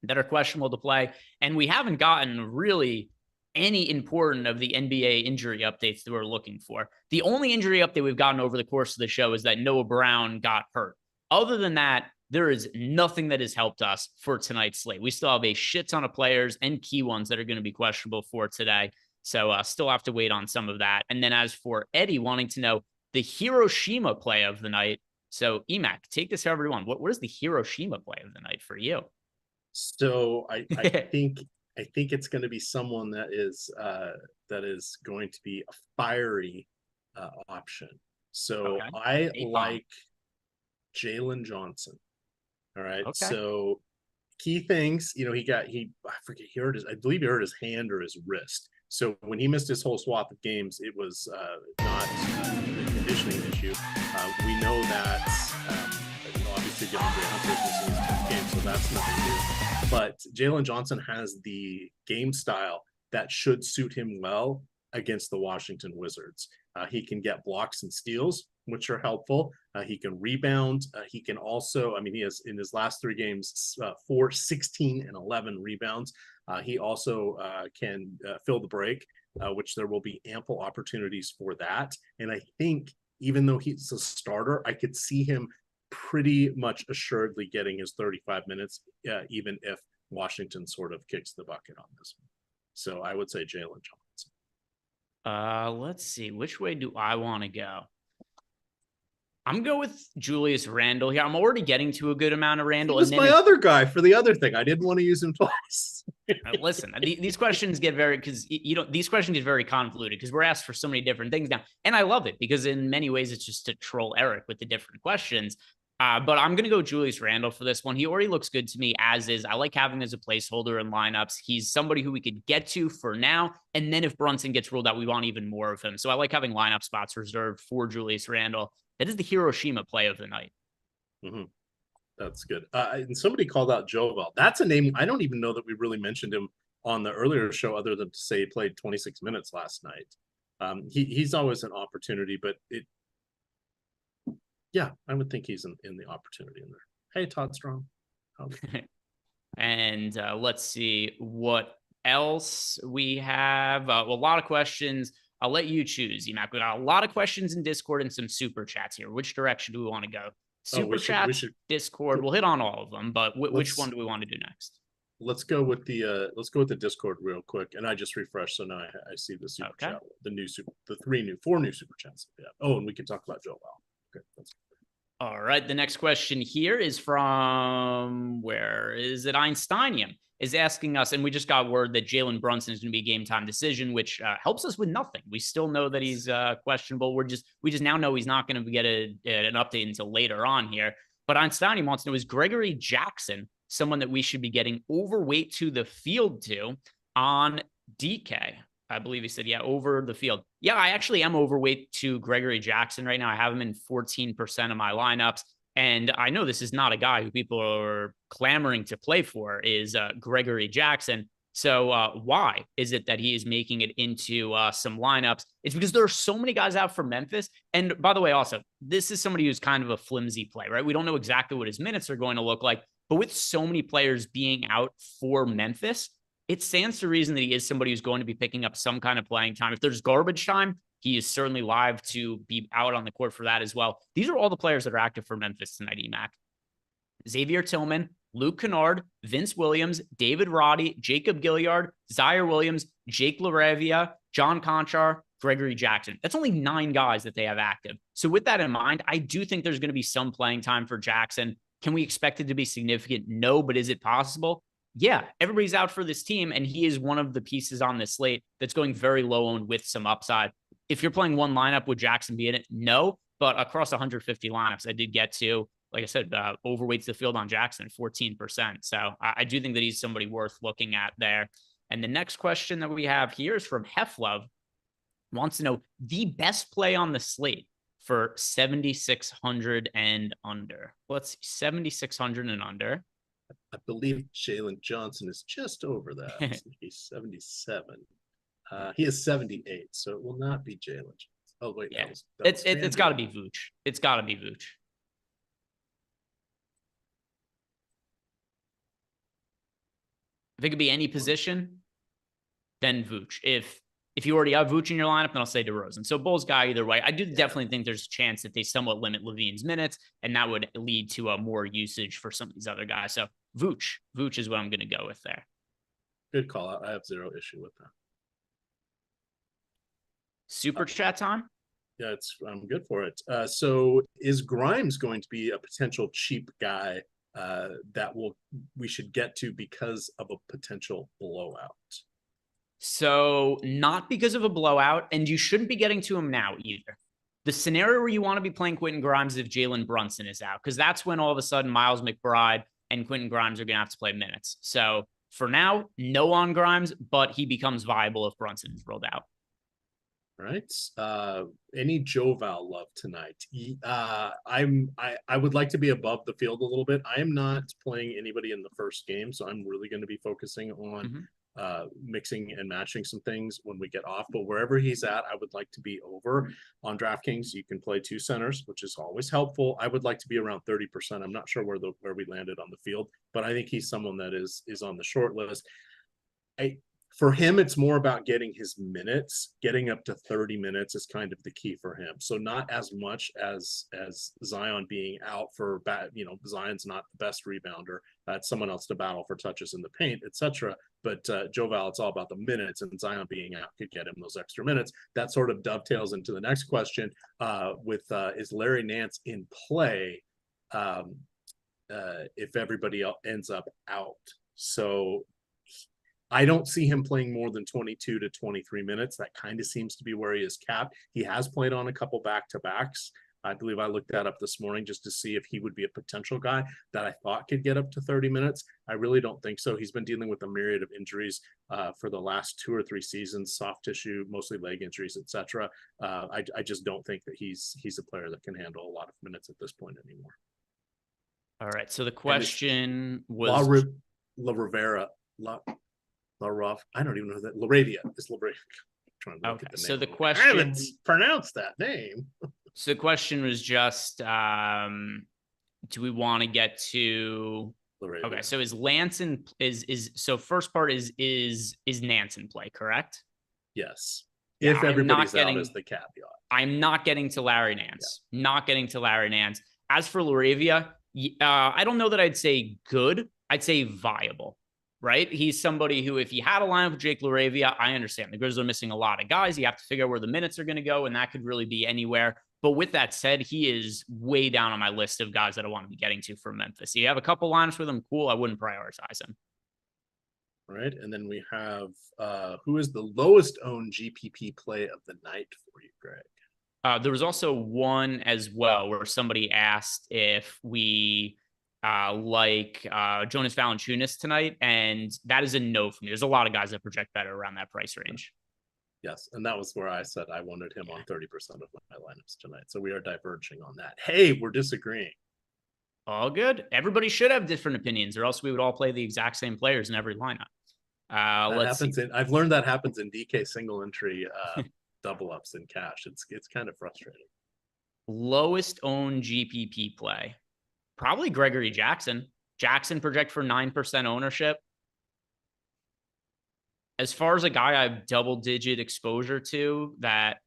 that are questionable to play. And we haven't gotten really any important of the NBA injury updates that we're looking for. The only injury update we've gotten over the course of the show is that Noah Brown got hurt. Other than that, there is nothing that has helped us for tonight's slate. We still have a shit ton of players and key ones that are going to be questionable for today. So still have to wait on some of that. And then as for Eddie wanting to know the Hiroshima play of the night. So EMac, take this however you want. What is the Hiroshima play of the night for you? So I think it's going to be someone that is going to be a fiery option. So okay. I like Jalen Johnson. All right. Okay. So key things, I believe he hurt his hand or his wrist. So when he missed his whole swath of games, it was not a conditioning issue. We know that obviously DeAndre Hunter's missing his 10th game, so that's nothing new. But Jalen Johnson has the game style that should suit him well against the Washington Wizards. He can get blocks and steals, which are helpful. He can rebound. He can also, he has in his last 3 games, 4, 16, and 11 rebounds. He also can fill the break, which there will be ample opportunities for that. And I think even though he's a starter, I could see him pretty much assuredly getting his 35 minutes, even if Washington sort of kicks the bucket on this one. So I would say Jalen Johnson. Let's see. Which way do I want to go? I'm going with Julius Randle here. I'm already getting to a good amount of Randle. He was my other guy for the other thing. I didn't want to use him twice. Listen, these questions get very, these questions get very convoluted because we're asked for so many different things now. And I love it because in many ways it's just to troll Eric with the different questions. But I'm going to go Julius Randle for this one. He already looks good to me as is. I like having him as a placeholder in lineups. He's somebody who we could get to for now. And then if Brunson gets ruled out, we want even more of him. So I like having lineup spots reserved for Julius Randle. That is the Hiroshima play of the night. Mm-hmm. That's good. And somebody called out Jovel. That's a name. I don't even know that we really mentioned him on the earlier show other than to say he played 26 minutes last night. He's always an opportunity, but I would think he's in the opportunity in there. Hey, Todd Strong. And let's see what else we have. A lot of questions. I'll let you choose, EMac. We got a lot of questions in Discord and some super chats here. Which direction do we want to go? Super chats, Discord. We'll hit on all of them, but which one do we want to do next? Let's go with the Discord real quick, and I just refreshed, so now I see the super chat, the 4 new super chats. Yeah. Oh, and we can talk about Joel. Okay, that's All right. The next question here is from, where is it? Einsteinium is asking us, and we just got word that Jalen Brunson is going to be a game time decision, which helps us with nothing. We still know that he's questionable. We just now know he's not going to get an update until later on here. But Einsteinium wants to know, is Gregory Jackson someone that we should be getting overweight to the field to on DK? I believe he said, yeah, over the field. Yeah, I actually am overweight to Gregory Jackson right now. I have him in 14% of my lineups. And I know this is not a guy who people are clamoring to play for, is Gregory Jackson. So why is it that he is making it into some lineups? It's because there are so many guys out for Memphis. And by the way, also, this is somebody who's kind of a flimsy play, right? We don't know exactly what his minutes are going to look like. But with so many players being out for Memphis, it stands to reason that he is somebody who's going to be picking up some kind of playing time. If there's garbage time, he is certainly live to be out on the court for that as well. These are all the players that are active for Memphis tonight, EMac. Xavier Tillman, Luke Kennard, Vince Williams, David Roddy, Jacob Gilliard, Zaire Williams, Jake LaRavia, John Conchar, Gregory Jackson. That's only 9 guys that they have active. So with that in mind, I do think there's going to be some playing time for Jackson. Can we expect it to be significant? No, but is it possible? Yeah, everybody's out for this team, and he is one of the pieces on this slate that's going very low owned with some upside. If you're playing one lineup, would Jackson be in it? No, but across 150 lineups, I did get to, like I said, overweights the field on Jackson, 14%. So I do think that he's somebody worth looking at there. And the next question that we have here is from Heflove. Wants to know the best play on the slate for 7,600 and under. Let's see, 7,600 and under. I believe Jalen Johnson is just over that. He's 77. He is 78, so it will not be Jalen Johnson. Oh, wait. Yeah. It's got to be Vooch. It's got to be Vooch. If it could be any position, then Vooch. If you already have Vooch in your lineup, then I'll say DeRozan. So Bulls guy either way. I do definitely think there's a chance that they somewhat limit Levine's minutes, and that would lead to a more usage for some of these other guys. So Vooch is what I'm going to go with there. Good call out. I have zero issue with that. Super chat time? Yeah, I'm good for it. So is Grimes going to be a potential cheap guy that we should get to because of a potential blowout? So not because of a blowout, and you shouldn't be getting to him now either. The scenario where you want to be playing Quentin Grimes is if Jalen Brunson is out, because that's when all of a sudden Miles McBride and Quentin Grimes are going to have to play minutes. So for now, no on Grimes, but he becomes viable if Brunson is rolled out. All right. Any Joval love tonight? I would like to be above the field a little bit. I am not playing anybody in the first game, so I'm really going to be focusing on mixing and matching some things when we get off. But wherever he's at, I would like to be over. On DraftKings, you can play 2 centers, which is always helpful. I would like to be around 30%. I'm not sure where we landed on the field, but I think he's someone that is on the short list. For him, it's more about getting his minutes. Getting up to 30 minutes is kind of the key for him. So not as much as Zion being out for Zion's not the best rebounder. That's someone else to battle for touches in the paint, etc. But Joval, it's all about the minutes, and Zion being out could get him those extra minutes. That sort of dovetails into the next question with is Larry Nance in play if everybody else ends up out? So I don't see him playing more than 22 to 23 minutes. That kind of seems to be where he is capped. He has played on a couple back-to-backs. I believe I looked that up this morning just to see if he would be a potential guy that I thought could get up to 30 minutes. I really don't think so. He's been dealing with a myriad of injuries for the last 2 or 3 seasons, soft tissue, mostly leg injuries, etc. I just don't think that he's a player that can handle a lot of minutes at this point anymore. All right. So the question was La Rivera. I don't even know that. LaRavia is LaRavia. Trying to look at the name. So the question, I haven't pronounced that name. So the question was just, do we want to get to? LaRavia. Okay, so is Lance so first part is Nance in play, correct? Yes. Yeah, if everybody's out is the caveat. I'm not getting to Larry Nance. Yeah. Not getting to Larry Nance. As for LaRavia, I don't know that I'd say good. I'd say viable. Right? He's somebody who, if you had a lineup with Jake LaRavia, I understand. The Grizzlies are missing a lot of guys. You have to figure out where the minutes are going to go, and that could really be anywhere But with that said, he is way down on my list of guys that I want to be getting to from Memphis. You have a couple lineups with him, cool. I wouldn't prioritize him. Right. And then we have who is the lowest owned GPP play of the night for you, Greg? There was also one as well where somebody asked if we like Jonas Valanciunas tonight, and that is a no for me. There's a lot of guys that project better around that price range. Yes, and that was where I said I wanted him on 30% of my lineups tonight. So we are diverging on that. Hey, we're disagreeing. All good. Everybody should have different opinions, or else we would all play the exact same players in every lineup. I've learned that happens in DK single entry double ups in cash. It's kind of frustrating. Lowest owned GPP play, probably Gregory Jackson. Jackson project for 9% ownership. As far as a guy I have double-digit exposure to that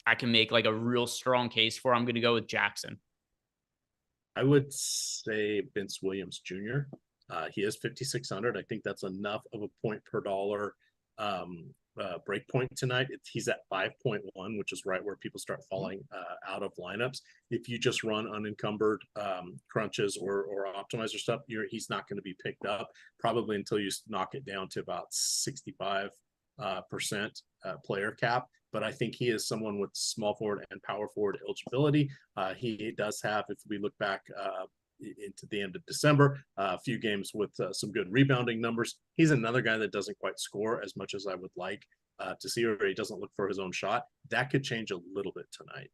I can make like a real strong case for, I'm going to go with Jackson. I would say Vince Williams Jr. He is 5,600. I think that's enough of a point per dollar break point tonight. He's at 5.1, which is right where people start falling out of lineups. If you just run unencumbered crunches or optimizer stuff, he's not going to be picked up probably until you knock it down to about 65% player cap. But I think he is someone with small forward and power forward eligibility. He does have, if we look back into the end of December, a few games with some good rebounding numbers. He's another guy that doesn't quite score as much as I would like to see, or he doesn't look for his own shot. That could change a little bit tonight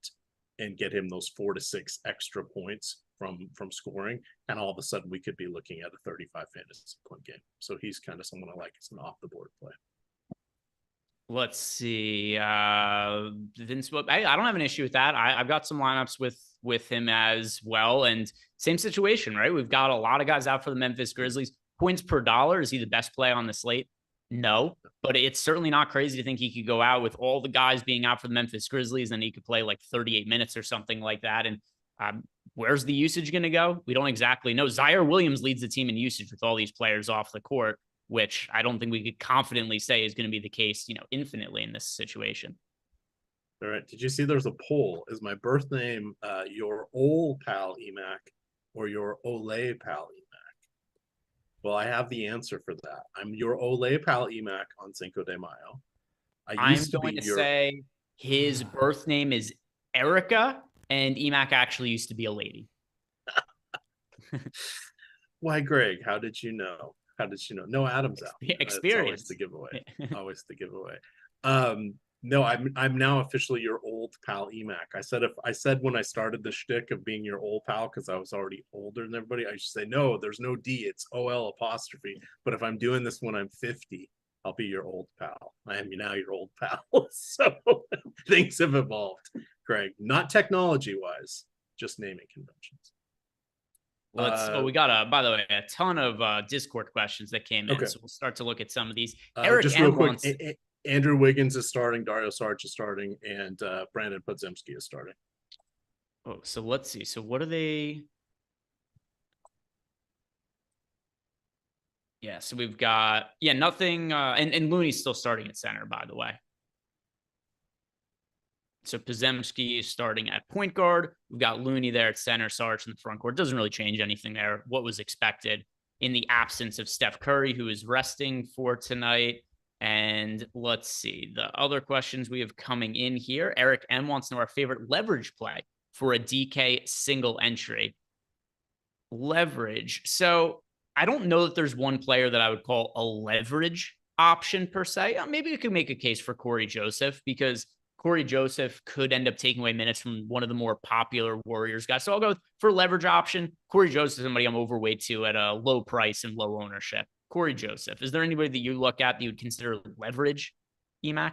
and get him those 4 to 6 extra points from scoring. And all of a sudden we could be looking at a 35 fantasy point game. So he's kind of someone I like as an off the board play. Let's see. Vince, I don't have an issue with that. I've got some lineups with him as well. And same situation, right? We've got a lot of guys out for the Memphis Grizzlies. Points per dollar, is he the best play on the slate? No, but it's certainly not crazy to think he could go out with all the guys being out for the Memphis Grizzlies and he could play like 38 minutes or something like that. And where's the usage going to go? We don't exactly know. Zaire Williams leads the team in usage with all these players off the court, which I don't think we could confidently say is going to be the case, infinitely in this situation. All right. Did you see there's a poll? Is my birth name your old pal EMac or your Olay pal EMac? Well, I have the answer for that. I'm your Olay pal EMac on Cinco de Mayo. I'm going to say his birth name is Erica, and EMac actually used to be a lady. Why, Greg? How did you know? No, Adam's out. Experience. Always the giveaway. No, I'm now officially your old pal EMac. I said when I started the shtick of being your old pal because I was already older than everybody, I should say no. There's no D. It's OL apostrophe. But if I'm doing this when I'm 50, I'll be your old pal. I am now your old pal. So things have evolved, Greg. Not technology wise, just naming conventions. We got by the way, a ton of Discord questions that came in. Okay. So we'll start to look at some of these. Eric just real quick, Andrew Wiggins is starting, Dario Saric is starting, and Brandon Podziemski is starting. Oh, so let's see. So what are they? Yeah, so we've got nothing, and Looney's still starting at center, by the way. So Podziemski is starting at point guard. We've got Looney there at center, Saric in the front court. Doesn't really change anything there. What was expected in the absence of Steph Curry, who is resting for tonight. And let's see the other questions we have coming in here. Eric M wants to know our favorite leverage play for a DK single entry. Leverage. So I don't know that there's one player that I would call a leverage option per se. Maybe we could make a case for Corey Joseph because Corey Joseph could end up taking away minutes from one of the more popular Warriors guys. So I'll go for leverage option. Corey Joseph is somebody I'm overweight to at a low price and low ownership. Corey Joseph. Is there anybody that you look at that you would consider leverage, EMac?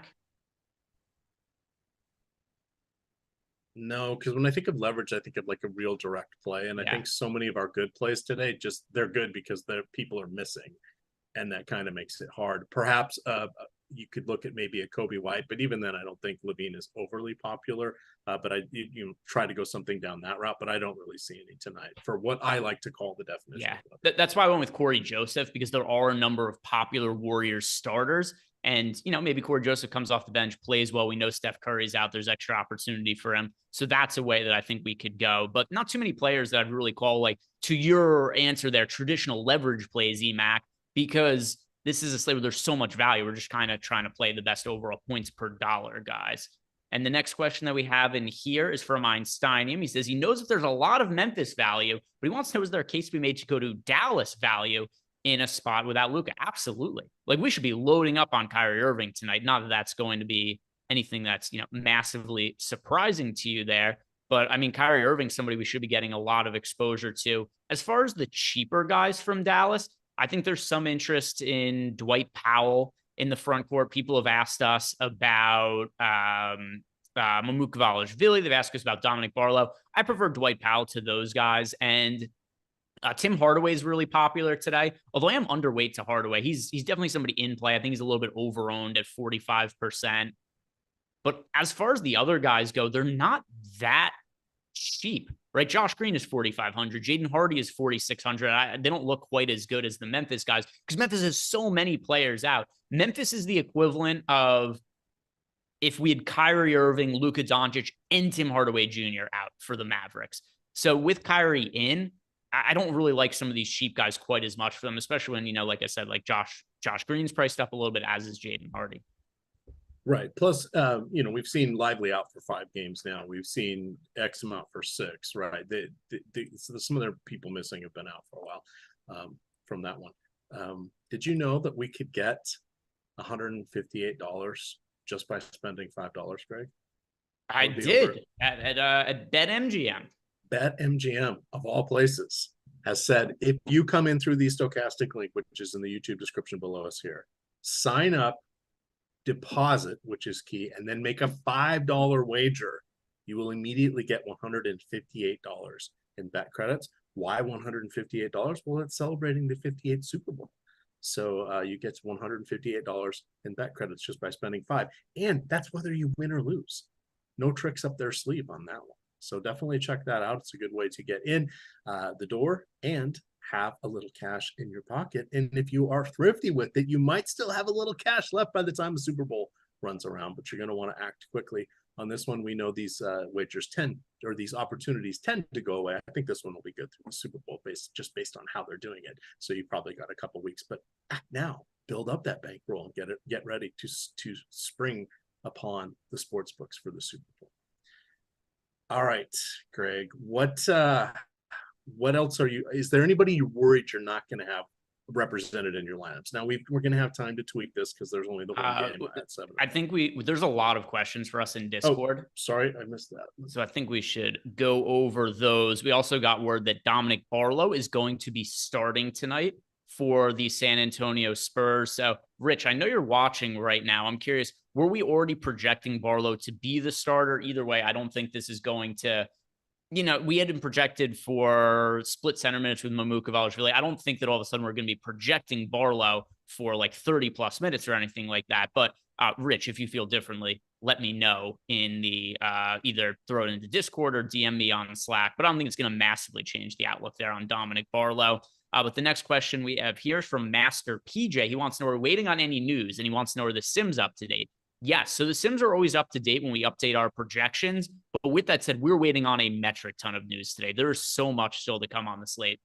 No, because when I think of leverage, I think of like a real direct play. And I think so many of our good plays today, they're good because people are missing. And that kind of makes it hard. Perhaps you could look at maybe a Kobe White, but even then, I don't think Levine is overly popular. But you try to go something down that route, but I don't really see any tonight for what I like to call the definition. Yeah, that's why I went with Corey Joseph because there are a number of popular Warriors starters. And, maybe Corey Joseph comes off the bench, plays well. We know Steph Curry's out. There's extra opportunity for him. So that's a way that I think we could go. But not too many players that I'd really call, like, to your answer there, traditional leverage plays, EMac, because this is a slate where there's so much value. We're just kind of trying to play the best overall points per dollar, guys. And the next question that we have in here is from Einsteinium. He says he knows if there's a lot of Memphis value, but he wants to know, is there a case to be made to go to Dallas value in a spot without Luka? Absolutely. Like, we should be loading up on Kyrie Irving tonight. Not that that's going to be anything that's, massively surprising to you there. But I mean, Kyrie Irving, somebody we should be getting a lot of exposure to. As far as the cheaper guys from Dallas, I think there's some interest in Dwight Powell in the front court. People have asked us about Mamou Kvalishvili. They've asked us about Dominic Barlow. I prefer Dwight Powell to those guys. And Tim Hardaway is really popular today, although I am underweight to Hardaway. He's definitely somebody in play. I think he's a little bit overowned at 45%. But as far as the other guys go, they're not that cheap, right? Josh Green is 4,500. Jaden Hardy is 4,600. They don't look quite as good as the Memphis guys because Memphis has so many players out. Memphis is the equivalent of if we had Kyrie Irving, Luka Doncic, and Tim Hardaway Jr. out for the Mavericks. So with Kyrie in, I don't really like some of these cheap guys quite as much for them, especially when, like I said, like Josh Green's priced up a little bit, as is Jaden Hardy. Right. Plus, we've seen Lively out for 5 games now. We've seen X amount for 6, right? Some of their people missing have been out for a while from that one. Did you know that we could get $158 just by spending $5, Greg? I did at BetMGM. BetMGM, of all places, has said, if you come in through the stochastic link, which is in the YouTube description below us here, sign up, deposit, which is key, and then make a $5 wager, you will immediately get $158 in bet credits. Why $158? Well, it's celebrating the 58th Super Bowl. So you get $158 in bet credits just by spending $5. And that's whether you win or lose. No tricks up their sleeve on that one. So definitely check that out. It's a good way to get in the door and have a little cash in your pocket. And if you are thrifty with it, you might still have a little cash left by the time the Super Bowl runs around, but you're going to want to act quickly on this one. We know these these opportunities tend to go away. I think this one will be good through the Super Bowl just based on how they're doing it. So you probably got a couple weeks, but act now, build up that bankroll and get ready to spring upon the sports books for the Super Bowl. All right, Greg, what else is there anybody you're worried you're not going to have represented in your lineups? Now we're going to have time to tweak this because there's only the one game at 7. I think there's a lot of questions for us in Discord. Oh, sorry, I missed that. So I think we should go over those. We also got word that Dominic Barlow is going to be starting tonight for the San Antonio Spurs. So Rich, I know you're watching right now. I'm curious, were we already projecting Barlow to be the starter? Either way, I don't think this is going to, we had him projected for split center minutes with Mamou Kvalishvili. I don't think that all of a sudden we're going to be projecting Barlow for like 30 plus minutes or anything like that. But Rich, if you feel differently, let me know in the either throw it into Discord or DM me on Slack. But I don't think it's going to massively change the outlook there on Dominic Barlow. But the next question we have here is from Master PJ. He wants to know, we're waiting on any news, and he wants to know, are the Sims up to date? Yes. So the Sims are always up to date when we update our projections. But with that said, we're waiting on a metric ton of news today. There is so much still to come on the slate.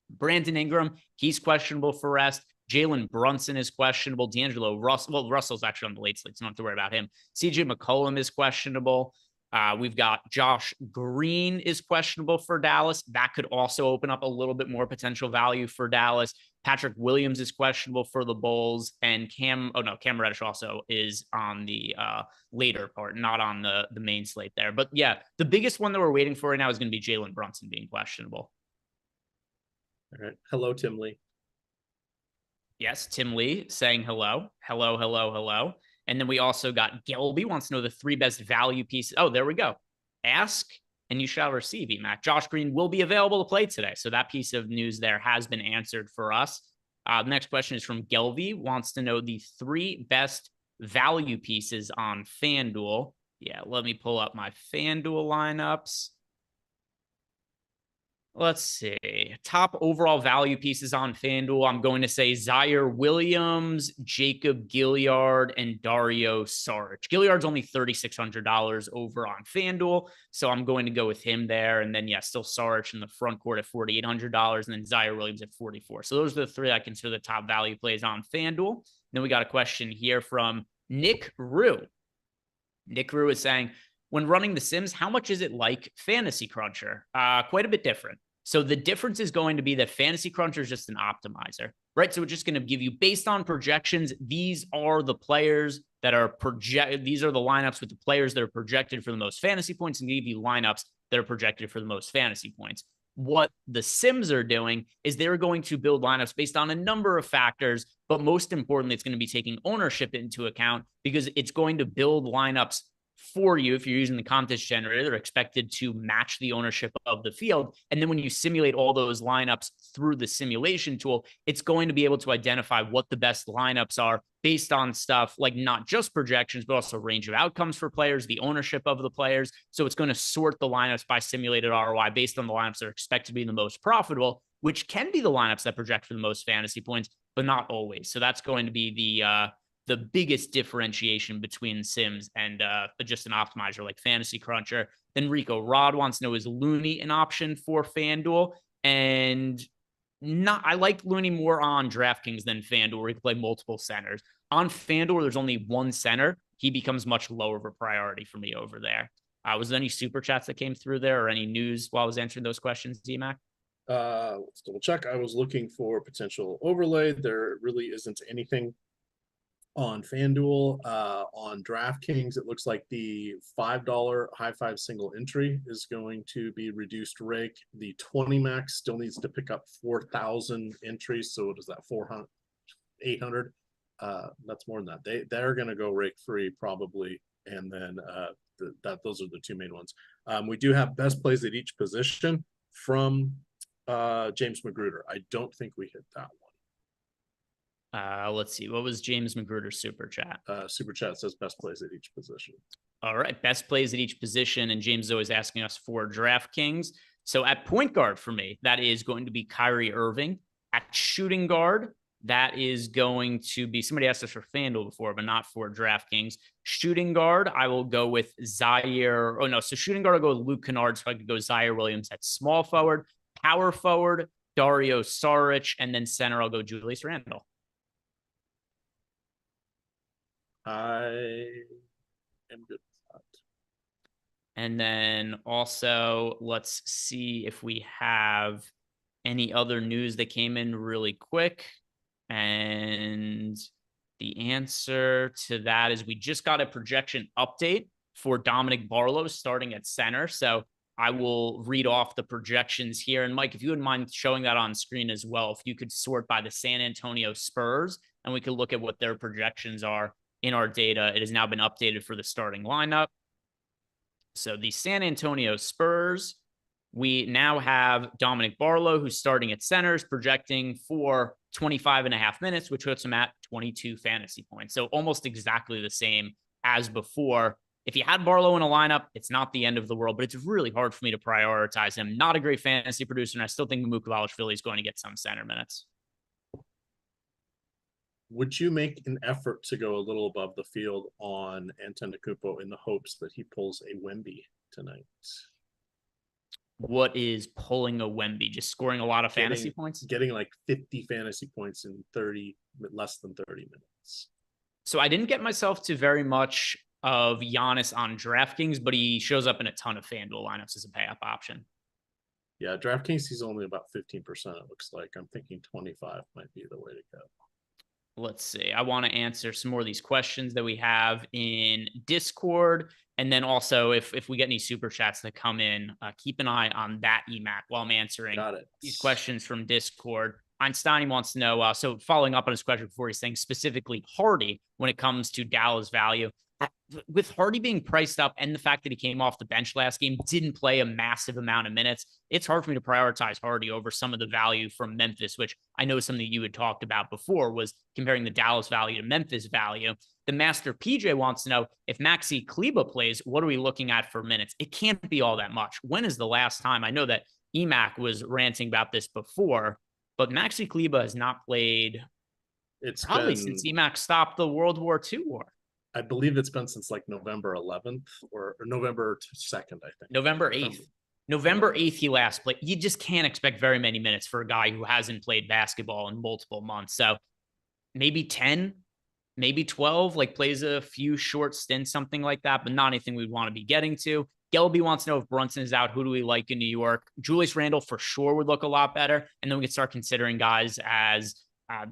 Brandon Ingram, he's questionable for rest. Jalen Brunson is questionable. D'Angelo Russell, well, Russell's actually on the late slate, so don't have to worry about him. CJ McCollum is questionable. We've got Josh Green is questionable for Dallas. That could also open up a little bit more potential value for Dallas. Patrick Williams is questionable for the Bulls, and Cam Reddish also is on the later part, not on the main slate there. But yeah, the biggest one that we're waiting for right now is going to be Jalen Brunson being questionable. All right. Hello, Tim Lee. Yes, Tim Lee saying hello. Hello, hello, hello. And then we also got Gelby wants to know the 3 best value pieces. Oh, there we go. Ask and you shall receive, EMac. Josh Green will be available to play today. So that piece of news there has been answered for us. The next question is from Gelby, wants to know the 3 best value pieces on FanDuel. Yeah, let me pull up my FanDuel lineups. Let's see. Top overall value pieces on FanDuel. I'm going to say Zaire Williams, Jacob Gilyard, and Dario Saric. Gilyard's only $3,600 over on FanDuel, so I'm going to go with him there. And then, yeah, still Saric in the front court at $4,800, and then Zaire Williams at $44. So those are the three I consider the top value plays on FanDuel. Then we got a question here from Nick Rue. Nick Rue is saying, when running the Sims, how much is it like Fantasy Cruncher? Quite a bit different. So the difference is going to be that Fantasy Cruncher is just an optimizer, right? So it's just going to give you, based on projections, these are the players that are these are the lineups with the players that are projected for the most fantasy points, and give you lineups that are projected for the most fantasy points. What the Sims are doing is they're going to build lineups based on a number of factors, but most importantly, it's going to be taking ownership into account, because it's going to build lineups for you. If you're using the contest generator, they're expected to match the ownership of the field. And then when you simulate all those lineups through the simulation tool, it's going to be able to identify what the best lineups are based on stuff like not just projections, but also range of outcomes for players, the ownership of the players. So it's going to sort the lineups by simulated ROI based on the lineups that are expected to be the most profitable, which can be the lineups that project for the most fantasy points, but not always. So that's going to be the biggest differentiation between Sims and just an optimizer like Fantasy Cruncher. Then Rico Rod wants to know, is Looney an option for FanDuel? And I like Looney more on DraftKings than FanDuel, where he can play multiple centers. On FanDuel, there's only one center. He becomes much lower of a priority for me over there. Was there any super chats that came through there, or any news while I was answering those questions, EMac? Let's double check. I was looking for potential overlay. There really isn't anything on FanDuel. On DraftKings, it looks like the $5 high five single entry is going to be reduced rake. The 20 max still needs to pick up 4,000 entries. So what is that, 400, 800? That's more than that. They're going to go rake free probably. And then those are the two main ones. We do have best plays at each position from James Magruder. I don't think we hit that one. Let's see. What was James Magruder's super chat? Super chat says best plays at each position. All right. Best plays at each position. And James is always asking us for DraftKings. So at point guard for me, that is going to be Kyrie Irving. At shooting guard, that is going to be, somebody asked us for FanDuel before, but not for DraftKings. Shooting guard, I will go with Zaire. Oh, no. So shooting guard, I'll go with Luke Kennard. So I could go Zaire Williams at small forward. Power forward, Dario Saric. And then center, I'll go Julius Randle. I am good with that. And then also, let's see if we have any other news that came in really quick. And the answer to that is we just got a projection update for Dominic Barlow starting at center. So I will read off the projections here. And Mike, if you wouldn't mind showing that on screen as well, if you could sort by the San Antonio Spurs, and we could look at what their projections are in our data. It has now been updated for the starting lineup. So the San Antonio Spurs, we now have Dominic Barlow, who's starting at centers, projecting for 25.5 minutes, which puts him at 22 fantasy points. So almost exactly the same as before. If you had Barlow in a lineup, it's not the end of the world, but it's really hard for me to prioritize him. Not a great fantasy producer, and I still think Mukavaliashvili is going to get some center minutes. Would you make an effort to go a little above the field on Antetokounmpo in the hopes that he pulls a Wemby tonight? What is pulling a Wemby? Just scoring a lot of fantasy points? Getting like 50 fantasy points in less than 30 minutes. So I didn't get myself to very much of Giannis on DraftKings, but he shows up in a ton of FanDuel lineups as a pay-up option. Yeah, DraftKings, he's only about 15%, it looks like. I'm thinking 25 might be the way to go. Let's see. I want to answer some more of these questions that we have in Discord. And then also, if we get any super chats that come in, keep an eye on that EMac while I'm answering these questions from Discord. Einstein wants to know, so following up on his question before, he's saying specifically Hardy when it comes to Dallas value. With Hardy being priced up and the fact that he came off the bench last game, didn't play a massive amount of minutes, it's hard for me to prioritize Hardy over some of the value from Memphis, which I know something you had talked about before was comparing the Dallas value to Memphis value. The Master PJ wants to know, if Maxi Kleba plays, what are we looking at for minutes? It can't be all that much. When is the last time? I know that EMac was ranting about this before, but Maxi Kleber has not played probably since EMac stopped the World War II war. I believe it's been since like November 11th or November 2nd, I think. November 8th. November 8th, he last played. You just can't expect very many minutes for a guy who hasn't played basketball in multiple months. So maybe 10, maybe 12, like plays a few short stints, something like that, but not anything we'd want to be getting to. Gelby wants to know if Brunson is out. Who do we like in New York? Julius Randle for sure would look a lot better. And then we could start considering guys as,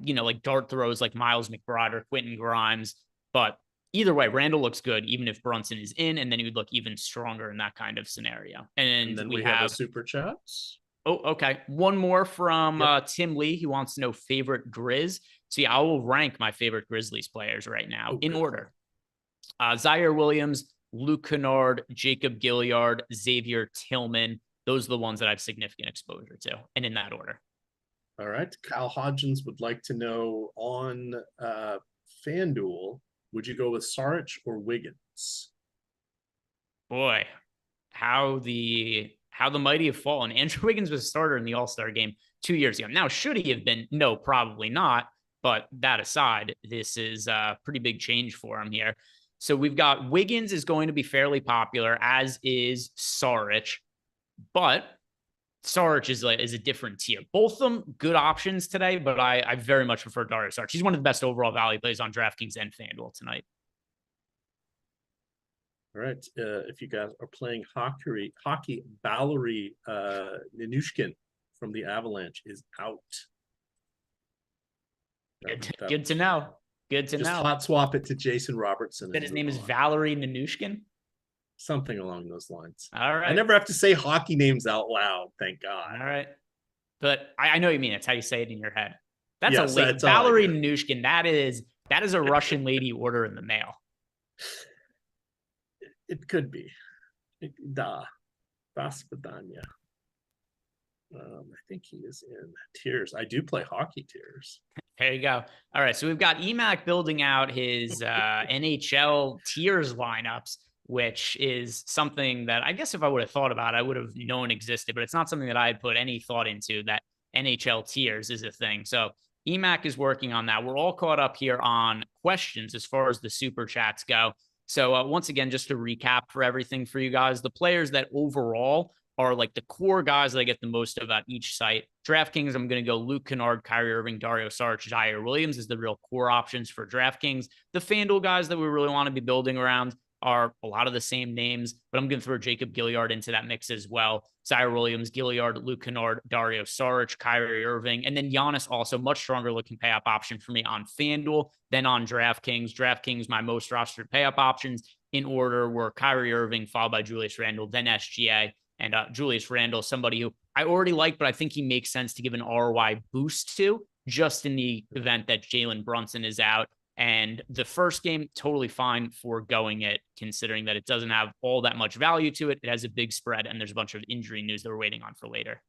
like dart throws like Miles McBride or Quentin Grimes. But either way, Randle looks good, even if Brunson is in, and then he would look even stronger in that kind of scenario. And then we have a super chats. Oh, okay. One more from Tim Lee. He wants to know favorite Grizz. So yeah, I will rank my favorite Grizzlies players right now in order. Zaire Williams, Luke Kennard, Jacob Gilyard, Xavier Tillman. Those are the ones that I have significant exposure to, and in that order. All right. Kyle Hodgins would like to know on FanDuel, would you go with Saric or Wiggins? Boy, how the mighty have fallen. Andrew Wiggins was a starter in the All-Star game 2 years ago. Now, should he have been? No, probably not. But that aside, this is a pretty big change for him here. So we've got Wiggins is going to be fairly popular, as is Saric. But Saric is a different tier. Both of them good options today, but I very much prefer Dario Saric. He's one of the best overall value plays on DraftKings and FanDuel tonight. All right. If you guys are playing hockey, Valerie Ninushkin from the Avalanche is out. Good to know. Good to know. Just hot swap it to Jason Robertson. His name is Valerie Ninushkin? Something along those lines. All right. I never have to say hockey names out loud, thank God. All right. But I know what you mean. It's how you say it in your head. That's yes, a lady. Valerie Ninushkin. That is a Russian lady order in the mail. It could be. Da. Vaspidanya. I think he is in tiers. I do play hockey tiers. There you go. All right. So we've got EMac building out his NHL tiers lineups, which is something that I guess if I would have thought about, I would have known existed, but it's not something that I had put any thought into, that NHL tiers is a thing. So EMac is working on that. We're all caught up here on questions as far as the super chats go. So once again, just to recap for everything for you guys, the players that overall are like the core guys that I get the most of at each site. DraftKings, I'm going to go Luke Kennard, Kyrie Irving, Dario Saric, Zaire Williams is the real core options for DraftKings. The FanDuel guys that we really want to be building around are a lot of the same names, but I'm going to throw Jacob Gilyard into that mix as well. Zaire Williams, Gilyard, Luke Kennard, Dario Saric, Kyrie Irving, and then Giannis also much stronger looking pay-up option for me on FanDuel than on DraftKings. DraftKings, my most rostered pay-up options in order were Kyrie Irving, followed by Julius Randle, then SGA. And Julius Randle, somebody who I already like, but I think he makes sense to give an ROI boost to just in the event that Jalen Brunson is out. And the first game, totally fine for going it, considering that it doesn't have all that much value to it. It has a big spread, and there's a bunch of injury news that we're waiting on for later.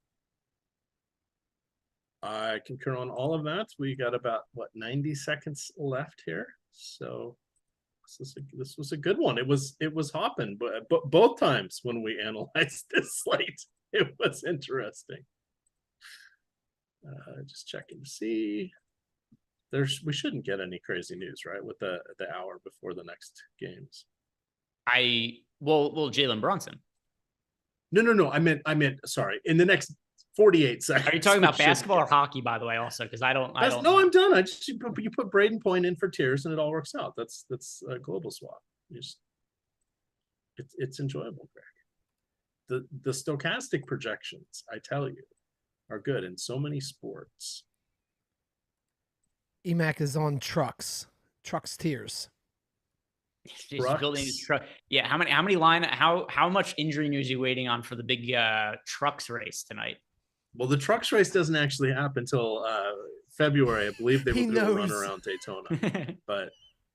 I concur on all of that. We got about, 90 seconds left here. So this was a good one. It was hopping, but both times when we analyzed this slate, it was interesting. Just checking to see. We shouldn't get any crazy news, right? With the hour before the next games. Well, Jalen Brunson. No. I meant sorry. In the next 48 seconds. Are you talking about basketball or hockey, by the way, also? Because I don't. No, I'm done. You put Braden Point in for tiers and it all works out. That's a global swap. It's enjoyable, Greg. The stochastic projections, I tell you, are good in so many sports. EMac is on trucks tiers. Building his truck. Yeah. How much injury news are you waiting on for the big trucks race tonight? Well, the trucks race doesn't actually happen until February. I believe they will do a run around Daytona. But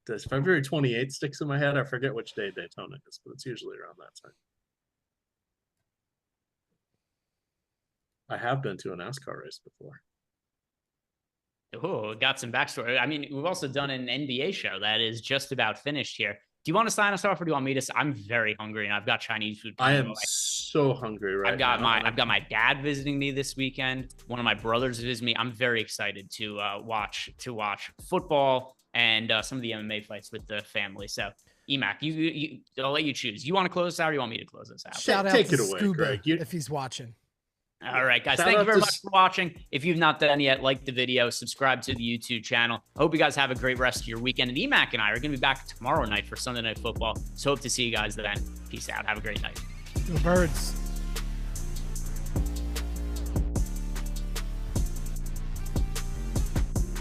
does February 28th sticks in my head? I forget which day Daytona is, but it's usually around that time. I have been to a NASCAR race before. Oh, got some backstory. I mean, we've also done an NBA show that is just about finished here. Do you want to sign us off, or do you want me to? I'm very hungry, and I've got Chinese food. I am so hungry right now. I've got my dad visiting me this weekend. One of my brothers visiting me. I'm very excited to watch football and some of the MMA fights with the family. So, EMac, I'll let you choose. You want to close this out, or you want me to close this out? Shout out Take to it away, Scuba Greg. if he's watching. All right, guys. Shout Thank you out very to much for watching. If you've not done yet, like the video, subscribe to the YouTube channel. I hope you guys have a great rest of your weekend. And EMac and I are going to be back tomorrow night for Sunday Night Football. So hope to see you guys then. Peace out. Have a great night. Go Birds.